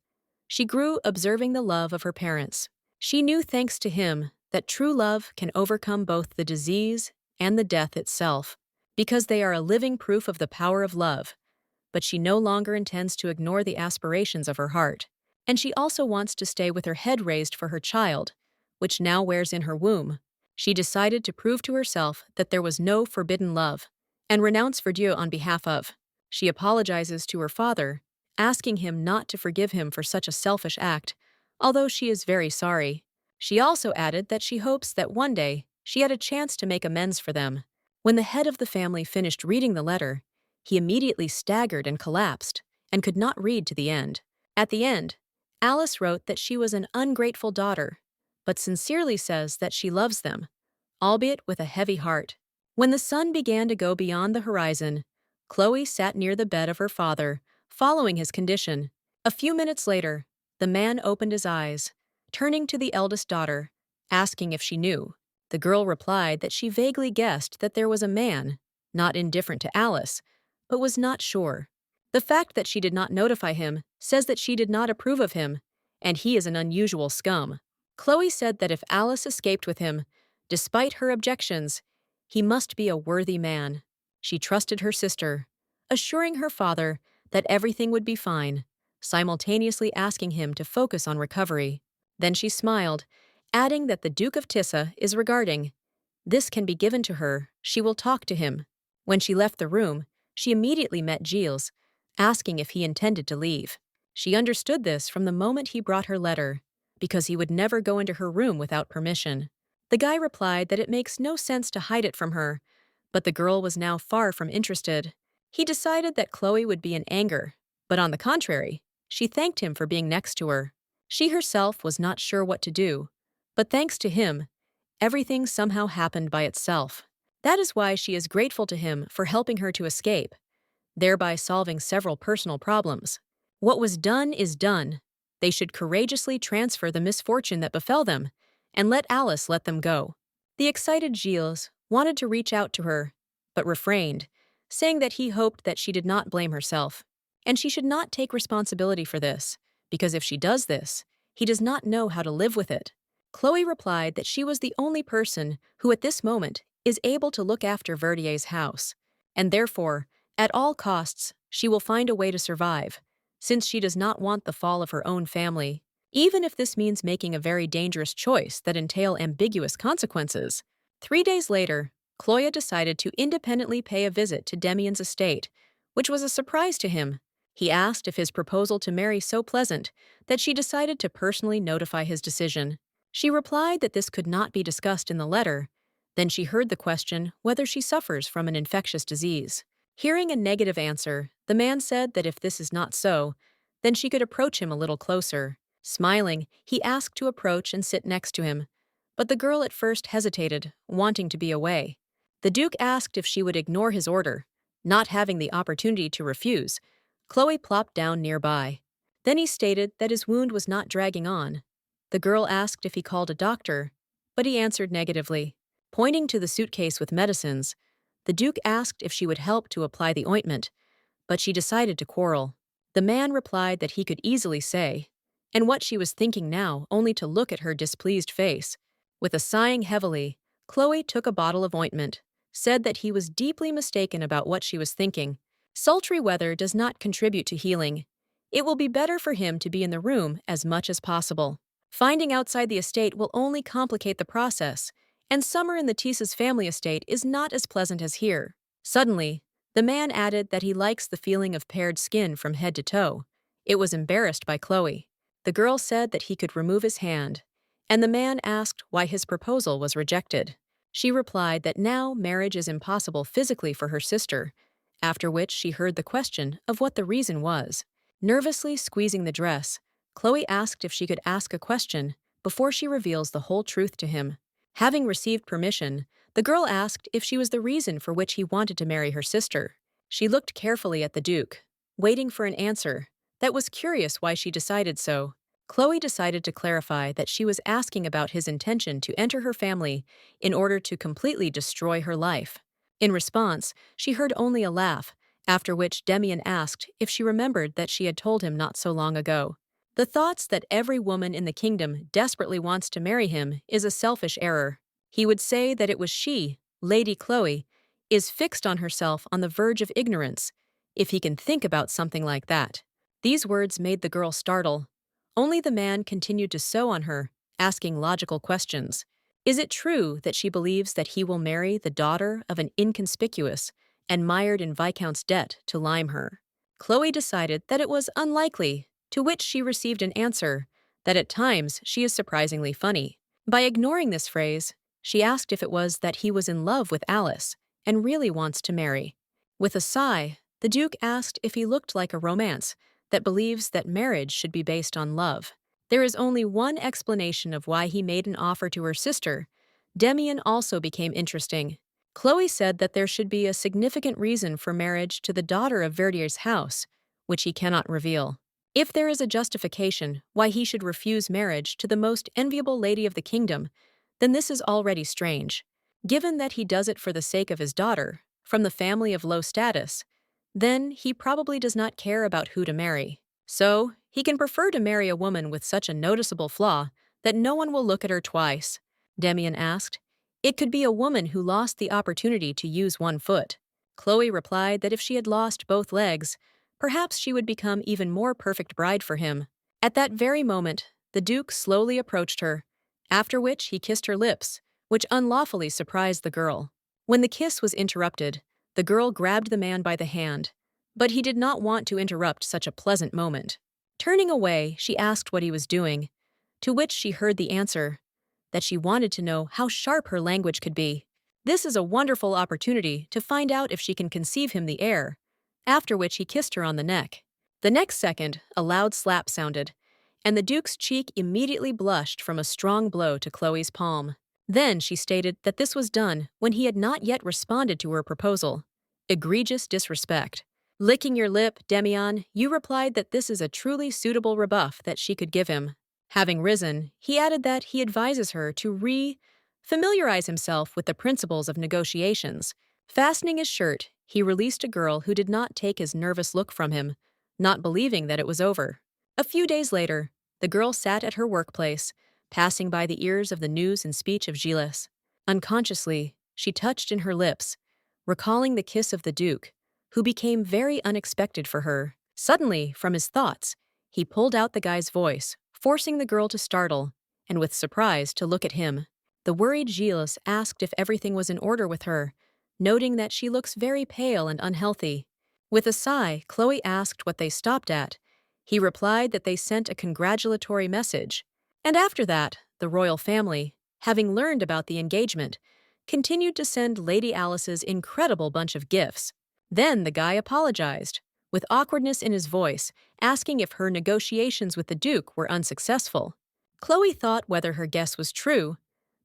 She grew observing the love of her parents. She knew, thanks to him, that true love can overcome both the disease and the death itself, because they are a living proof of the power of love. But she no longer intends to ignore the aspirations of her heart, and she also wants to stay with her head raised for her child, which now wears in her womb. She decided to prove to herself that there was no forbidden love, and renounce Verdieu on behalf of. She apologizes to her father, asking him not to forgive him for such a selfish act, although she is very sorry. She also added that she hopes that one day she had a chance to make amends for them. When the head of the family finished reading the letter, he immediately staggered and collapsed, and could not read to the end. At the end, Alice wrote that she was an ungrateful daughter, but sincerely says that she loves them, albeit with a heavy heart. When the sun began to go beyond the horizon, Chloe sat near the bed of her father, following his condition. A few minutes later, the man opened his eyes, turning to the eldest daughter, asking if she knew. The girl replied that she vaguely guessed that there was a man, not indifferent to Alice, but was not sure. The fact that she did not notify him says that she did not approve of him, and he is an unusual scum. Chloe said that if Alice escaped with him, despite her objections, he must be a worthy man. She trusted her sister, assuring her father that everything would be fine, simultaneously asking him to focus on recovery. Then she smiled, adding that the Duke of Tissa is regarding. This can be given to her, she will talk to him. When she left the room, she immediately met Gilles, asking if he intended to leave. She understood this from the moment he brought her letter, because he would never go into her room without permission. The guy replied that it makes no sense to hide it from her, but the girl was now far from interested. He decided that Chloe would be in anger, but on the contrary, she thanked him for being next to her. She herself was not sure what to do, but thanks to him, everything somehow happened by itself. That is why she is grateful to him for helping her to escape, thereby solving several personal problems. What was done is done. They should courageously transfer the misfortune that befell them, and let Alice let them go. The excited Gilles wanted to reach out to her, but refrained, saying that he hoped that she did not blame herself, and she should not take responsibility for this, because if she does this, he does not know how to live with it. Chloe replied that she was the only person who at this moment is able to look after Verdier's house, and therefore, at all costs, she will find a way to survive, since she does not want the fall of her own family, even if this means making a very dangerous choice that entail ambiguous consequences. 3 days later, Chloe decided to independently pay a visit to Demien's estate, which was a surprise to him. He asked if his proposal to marry so pleasant that she decided to personally notify his decision. She replied that this could not be discussed in the letter. Then she heard the question whether she suffers from an infectious disease. Hearing a negative answer, the man said that if this is not so, then she could approach him a little closer. Smiling, he asked to approach and sit next to him, but the girl at first hesitated, wanting to be away. The Duke asked if she would ignore his order. Not having the opportunity to refuse, Chloe plopped down nearby. Then he stated that his wound was not dragging on. The girl asked if he called a doctor, but he answered negatively. Pointing to the suitcase with medicines, the Duke asked if she would help to apply the ointment, but she decided to quarrel. The man replied that he could easily say, and what she was thinking now only to look at her displeased face. With a sighing heavily, Chloe took a bottle of ointment, said that he was deeply mistaken about what she was thinking. Sultry weather does not contribute to healing. It will be better for him to be in the room as much as possible. Finding outside the estate will only complicate the process, and summer in the Tissa's family estate is not as pleasant as here. Suddenly, the man added that he likes the feeling of paired skin from head to toe. It was embarrassed by Chloe. The girl said that he could remove his hand, and the man asked why his proposal was rejected. She replied that now marriage is impossible physically for her sister, after which she heard the question of what the reason was. Nervously squeezing the dress, Chloe asked if she could ask a question before she reveals the whole truth to him. Having received permission, the girl asked if she was the reason for which he wanted to marry her sister. She looked carefully at the Duke, waiting for an answer. That was curious why she decided so. Chloe decided to clarify that she was asking about his intention to enter her family in order to completely destroy her life. In response, she heard only a laugh, after which Demien asked if she remembered that she had told him not so long ago. The thoughts that every woman in the kingdom desperately wants to marry him is a selfish error. He would say that it was she, Lady Chloe, is fixed on herself on the verge of ignorance, if he can think about something like that. These words made the girl startle. Only the man continued to sew on her, asking logical questions. Is it true that she believes that he will marry the daughter of an inconspicuous and mired in Viscount's debt to lime her? Chloe decided that it was unlikely, to which she received an answer that at times she is surprisingly funny. By ignoring this phrase, she asked if it was that he was in love with Alice and really wants to marry. With a sigh, the Duke asked if he looked like a romance that believes that marriage should be based on love. There is only one explanation of why he made an offer to her sister. Demien also became interesting. Chloe said that there should be a significant reason for marriage to the daughter of Verdier's house, which he cannot reveal. If there is a justification why he should refuse marriage to the most enviable lady of the kingdom, then this is already strange. Given that he does it for the sake of his daughter, from the family of low status, then he probably does not care about who to marry. So, he can prefer to marry a woman with such a noticeable flaw that no one will look at her twice. Demian asked. It could be a woman who lost the opportunity to use one foot. Chloe replied that if she had lost both legs, perhaps she would become even more perfect bride for him. At that very moment, the Duke slowly approached her, after which he kissed her lips, which unlawfully surprised the girl. When the kiss was interrupted, the girl grabbed the man by the hand, but he did not want to interrupt such a pleasant moment. Turning away, she asked what he was doing, to which she heard the answer, that she wanted to know how sharp her language could be. This is a wonderful opportunity to find out if she can conceive him the heir, after which he kissed her on the neck. The next second, a loud slap sounded, and the Duke's cheek immediately blushed from a strong blow to Chloe's palm. Then she stated that this was done when he had not yet responded to her proposal. Egregious disrespect. Licking your lip, Demian, you replied that this is a truly suitable rebuff that she could give him. Having risen, he added that he advises her to familiarize himself with the principles of negotiations. Fastening his shirt, he released a girl who did not take his nervous look from him, not believing that it was over. A few days later, the girl sat at her workplace, passing by the ears of the news and speech of Gilles. Unconsciously, she touched in her lips, recalling the kiss of the Duke, who became very unexpected for her. Suddenly, from his thoughts, he pulled out the guy's voice, forcing the girl to startle, and with surprise to look at him. The worried Gilles asked if everything was in order with her, noting that she looks very pale and unhealthy. With a sigh, Chloe asked what they stopped at. He replied that they sent a congratulatory message. And after that, the royal family, having learned about the engagement, continued to send Lady Alice's incredible bunch of gifts. Then the guy apologized, with awkwardness in his voice, asking if her negotiations with the Duke were unsuccessful. Chloe thought whether her guess was true,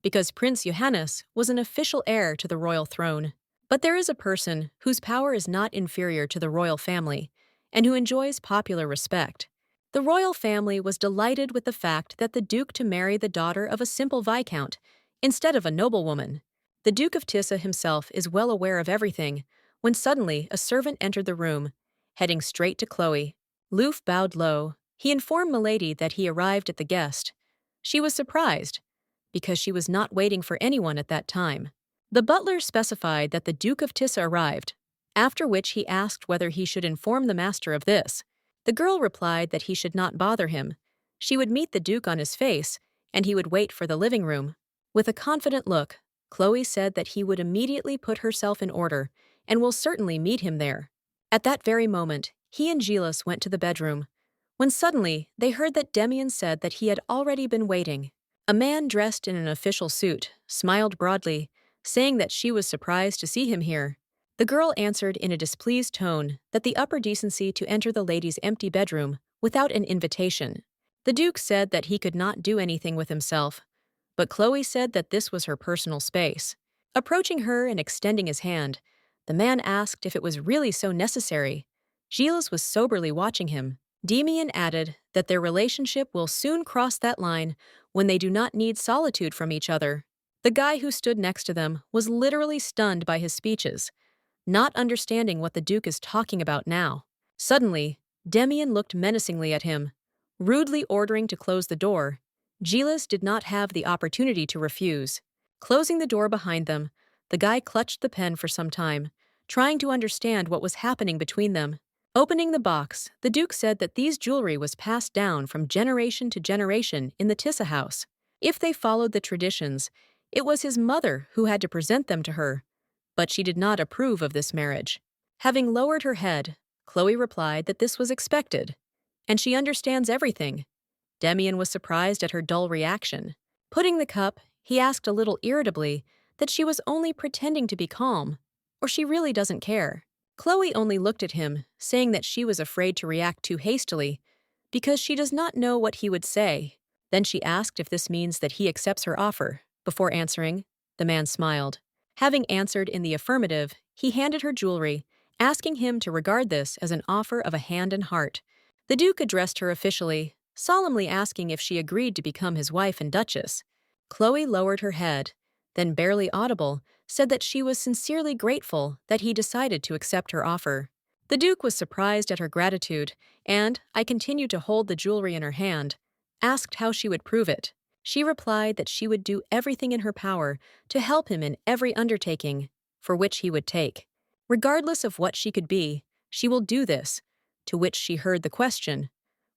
because Prince Johannes was an official heir to the royal throne. But there is a person whose power is not inferior to the royal family, and who enjoys popular respect. The royal family was delighted with the fact that the Duke to marry the daughter of a simple viscount, instead of a noblewoman. The Duke of Tissa himself is well aware of everything, when suddenly a servant entered the room, heading straight to Chloe. Loof bowed low. He informed Milady that he arrived at the guest. She was surprised, because she was not waiting for anyone at that time. The butler specified that the Duke of Tissa arrived, after which he asked whether he should inform the master of this. The girl replied that he should not bother him. She would meet the Duke on his face, and he would wait for the living room. With a confident look, Chloe said that he would immediately put herself in order and will certainly meet him there. At that very moment, he and Gilles went to the bedroom, when suddenly they heard that Demian said that he had already been waiting. A man dressed in an official suit smiled broadly, saying that she was surprised to see him here. The girl answered in a displeased tone that the upper decency to enter the lady's empty bedroom without an invitation. The Duke said that he could not do anything with himself, but Chloe said that this was her personal space. Approaching her and extending his hand, the man asked if it was really so necessary. Gilles was soberly watching him. Demian added that their relationship will soon cross that line when they do not need solitude from each other. The guy who stood next to them was literally stunned by his speeches, not understanding what the Duke is talking about now. Suddenly, Demian looked menacingly at him, rudely ordering to close the door. Gilles did not have the opportunity to refuse. Closing the door behind them, the guy clutched the pen for some time, trying to understand what was happening between them. Opening the box, the Duke said that these jewelry was passed down from generation to generation in the Tissa house. If they followed the traditions, it was his mother who had to present them to her, but she did not approve of this marriage. Having lowered her head, Chloe replied that this was expected, and she understands everything. Demian was surprised at her dull reaction. Putting the cup, he asked a little irritably that she was only pretending to be calm, or she really doesn't care. Chloe only looked at him, saying that she was afraid to react too hastily, because she does not know what he would say. Then she asked if this means that he accepts her offer. Before answering, the man smiled. Having answered in the affirmative, he handed her jewelry, asking him to regard this as an offer of a hand and heart. The Duke addressed her officially, solemnly asking if she agreed to become his wife and Duchess. Chloe lowered her head, then barely audible, said that she was sincerely grateful that he decided to accept her offer. The Duke was surprised at her gratitude, and, I continued to hold the jewelry in her hand, asked how she would prove it. She replied that she would do everything in her power to help him in every undertaking for which he would take. Regardless of what she could be, she will do this, to which she heard the question,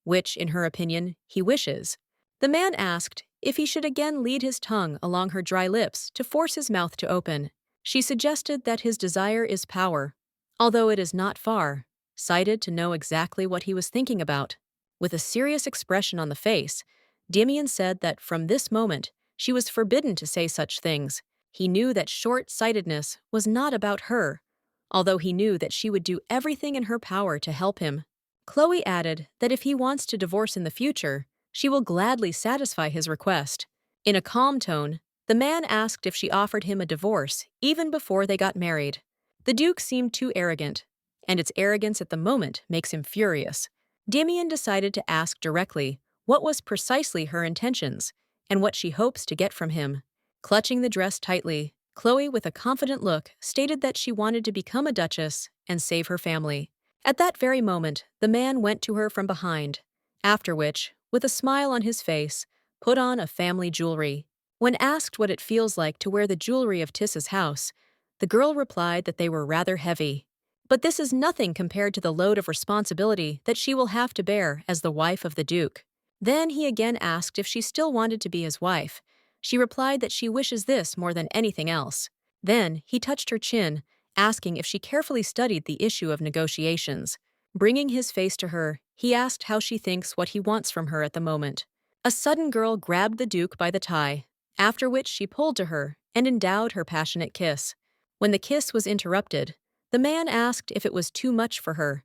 which, in her opinion, he wishes. The man asked if he should again lead his tongue along her dry lips to force his mouth to open. She suggested that his desire is power, although it is not far, cited to know exactly what he was thinking about. With a serious expression on the face, Damien said that from this moment, she was forbidden to say such things. He knew that short-sightedness was not about her, although he knew that she would do everything in her power to help him. Chloe added that if he wants to divorce in the future, she will gladly satisfy his request. In a calm tone, the man asked if she offered him a divorce even before they got married. The Duke seemed too arrogant, and its arrogance at the moment makes him furious. Damien decided to ask directly what was precisely her intentions and what she hopes to get from him. Clutching the dress tightly, Chloe, with a confident look, stated that she wanted to become a duchess and save her family. At that very moment, the man went to her from behind, after which, with a smile on his face, put on a family jewelry. When asked what it feels like to wear the jewelry of Tiss's house, the girl replied that they were rather heavy. But this is nothing compared to the load of responsibility that she will have to bear as the wife of the Duke. Then he again asked if she still wanted to be his wife. She replied that she wishes this more than anything else. Then he touched her chin, asking if she carefully studied the issue of negotiations. Bringing his face to her, he asked how she thinks what he wants from her at the moment. A sudden girl grabbed the Duke by the tie, after which she pulled to her and endowed her passionate kiss. When the kiss was interrupted, the man asked if it was too much for her,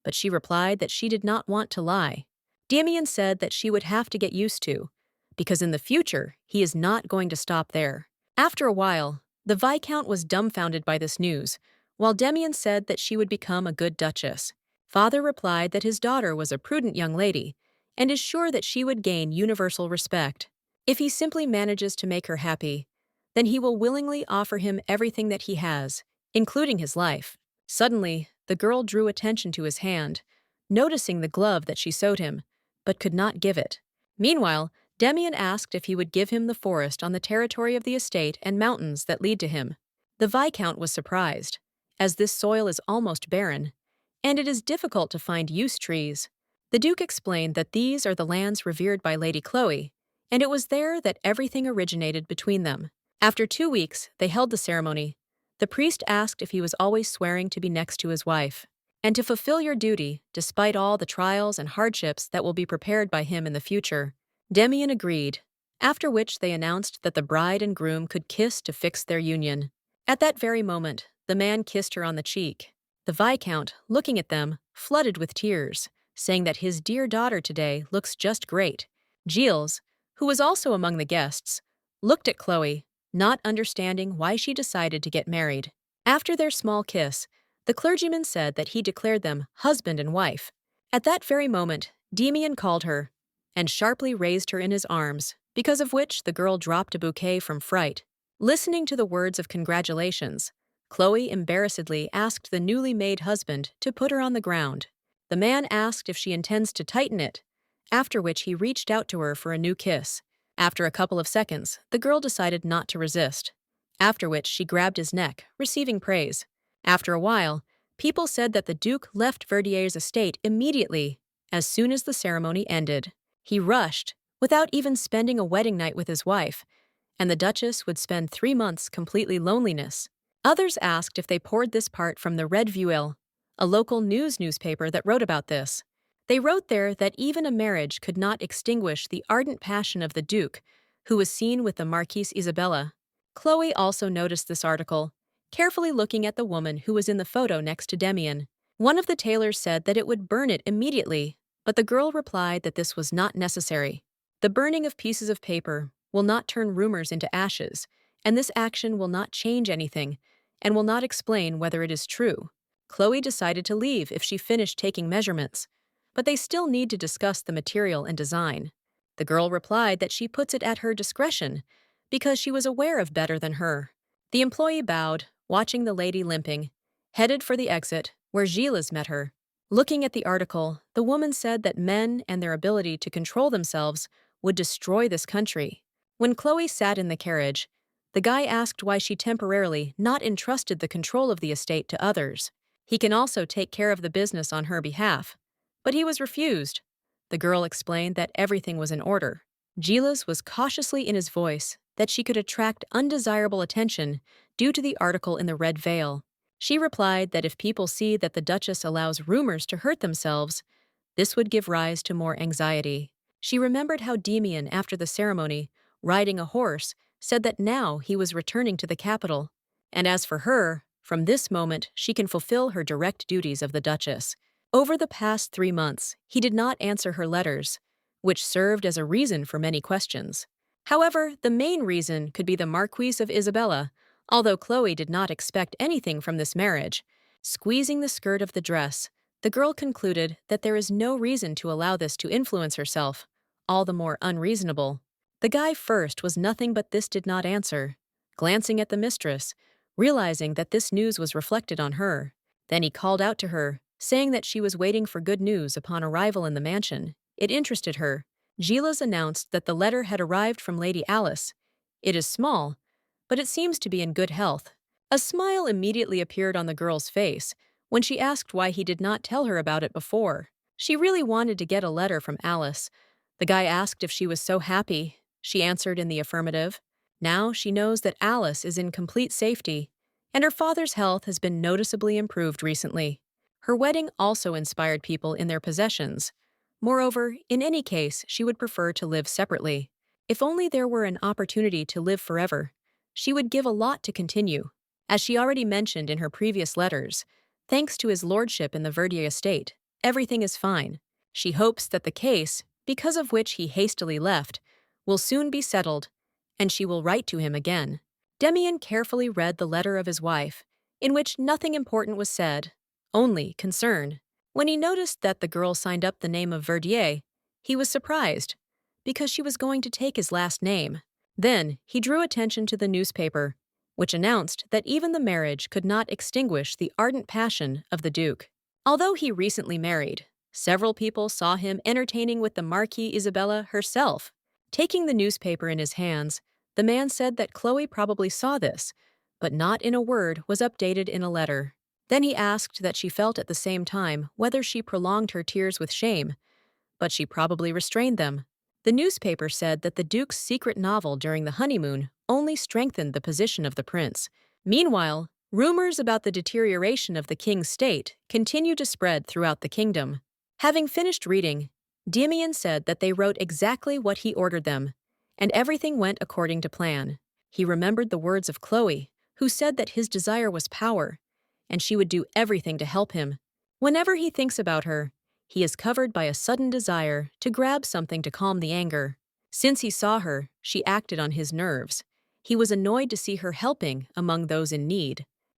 but she replied that she did not want to lie. Damien said that she would have to get used to, because in the future, he is not going to stop there. After a while, the Viscount was dumbfounded by this news, while Damien said that she would become a good duchess. Father replied that his daughter was a prudent young lady, and is sure that she would gain universal respect. If he simply manages to make her happy, then he will willingly offer him everything that he has, including his life. Suddenly, the girl drew attention to his hand, noticing the glove that she sewed him, but could not give it. Meanwhile, Damien asked if he would give him the forest on the territory of the estate and mountains that lead to him. The Viscount was surprised, as this soil is almost barren, and it is difficult to find yew trees. The Duke explained that these are the lands revered by Lady Chloe, and it was there that everything originated between them. After 2 weeks, they held the ceremony. The priest asked if he was always swearing to be next to his wife, and to fulfill your duty despite all the trials and hardships that will be prepared by him in the future. Damien agreed, after which they announced that the bride and groom could kiss to fix their union. At that very moment, the man kissed her on the cheek. The Viscount, looking at them, flooded with tears, saying that his dear daughter today looks just great. Gilles, who was also among the guests, looked at Chloe, not understanding why she decided to get married. After their small kiss, the clergyman said that he declared them husband and wife. At that very moment, Damien called her, and sharply raised her in his arms, because of which the girl dropped a bouquet from fright. Listening to the words of congratulations, Chloe embarrassedly asked the newly made husband to put her on the ground. The man asked if she intends to tighten it, after which he reached out to her for a new kiss. After a couple of seconds, the girl decided not to resist, after which she grabbed his neck, receiving praise. After a while, people said that the Duke left Verdier's estate immediately, as soon as the ceremony ended. He rushed, without even spending a wedding night with his wife, and the Duchess would spend 3 months completely loneliness. Others asked if they poured this part from the Red Vuil, a local newspaper that wrote about this. They wrote there that even a marriage could not extinguish the ardent passion of the Duke, who was seen with the Marquise Isabella. Chloe also noticed this article, carefully looking at the woman who was in the photo next to Damien. One of the tailors said that it would burn it immediately, but the girl replied that this was not necessary. The burning of pieces of paper will not turn rumors into ashes, and this action will not change anything and will not explain whether it is true. Chloe decided to leave if she finished taking measurements, but they still need to discuss the material and design. The girl replied that she puts it at her discretion because she was aware of better than her. The employee bowed, watching the lady limping, headed for the exit, where Gilles met her. Looking at the article, the woman said that men and their ability to control themselves would destroy this country. When Chloe sat in the carriage, the guy asked why she temporarily not entrusted the control of the estate to others. He can also take care of the business on her behalf. But he was refused. The girl explained that everything was in order. Gilles was cautiously in his voice that she could attract undesirable attention due to the article in the Red Veil. She replied that if people see that the Duchess allows rumors to hurt themselves, this would give rise to more anxiety. She remembered how Demian, after the ceremony, riding a horse, said that now he was returning to the capital. And as for her, from this moment she can fulfill her direct duties of the Duchess. Over the past 3 months, he did not answer her letters, which served as a reason for many questions. However, the main reason could be the Marquise of Isabella, although Chloe did not expect anything from this marriage. Squeezing the skirt of the dress, the girl concluded that there is no reason to allow this to influence herself, all the more unreasonable. The guy first was nothing but this did not answer, glancing at the mistress, realizing that this news was reflected on her. Then he called out to her, saying that she was waiting for good news upon arrival in the mansion. It interested her. Gilles announced that the letter had arrived from Lady Alice. It is small, but it seems to be in good health. A smile immediately appeared on the girl's face when she asked why he did not tell her about it before. She really wanted to get a letter from Alice. The guy asked if she was so happy. She answered in the affirmative. Now she knows that Alice is in complete safety, and her father's health has been noticeably improved recently. Her wedding also inspired people in their possessions. Moreover, in any case, she would prefer to live separately. If only there were an opportunity to live forever, she would give a lot to continue. As she already mentioned in her previous letters, thanks to his lordship in the Verdier estate, everything is fine. She hopes that the case, because of which he hastily left, will soon be settled, and she will write to him again. Demian carefully read the letter of his wife, in which nothing important was said, only concern. When he noticed that the girl signed up the name of Verdier, he was surprised, because she was going to take his last name. Then he drew attention to the newspaper, which announced that even the marriage could not extinguish the ardent passion of the Duke. Although he recently married, several people saw him entertaining with the Marquise Isabella herself. Taking the newspaper in his hands, the man said that Chloe probably saw this, but not in a word was updated in a letter. Then he asked that she felt at the same time whether she prolonged her tears with shame, but she probably restrained them. The newspaper said that the Duke's secret novel during the honeymoon only strengthened the position of the prince. Meanwhile, rumors about the deterioration of the king's state continued to spread throughout the kingdom. Having finished reading, Demian said that they wrote exactly what he ordered them, and everything went according to plan. He remembered the words of Chloe, who said that his desire was power, and she would do everything to help him. Whenever he thinks about her, he is covered by a sudden desire to grab something to calm the anger. Since he saw her, she acted on his nerves. He was annoyed to see her helping among those in need.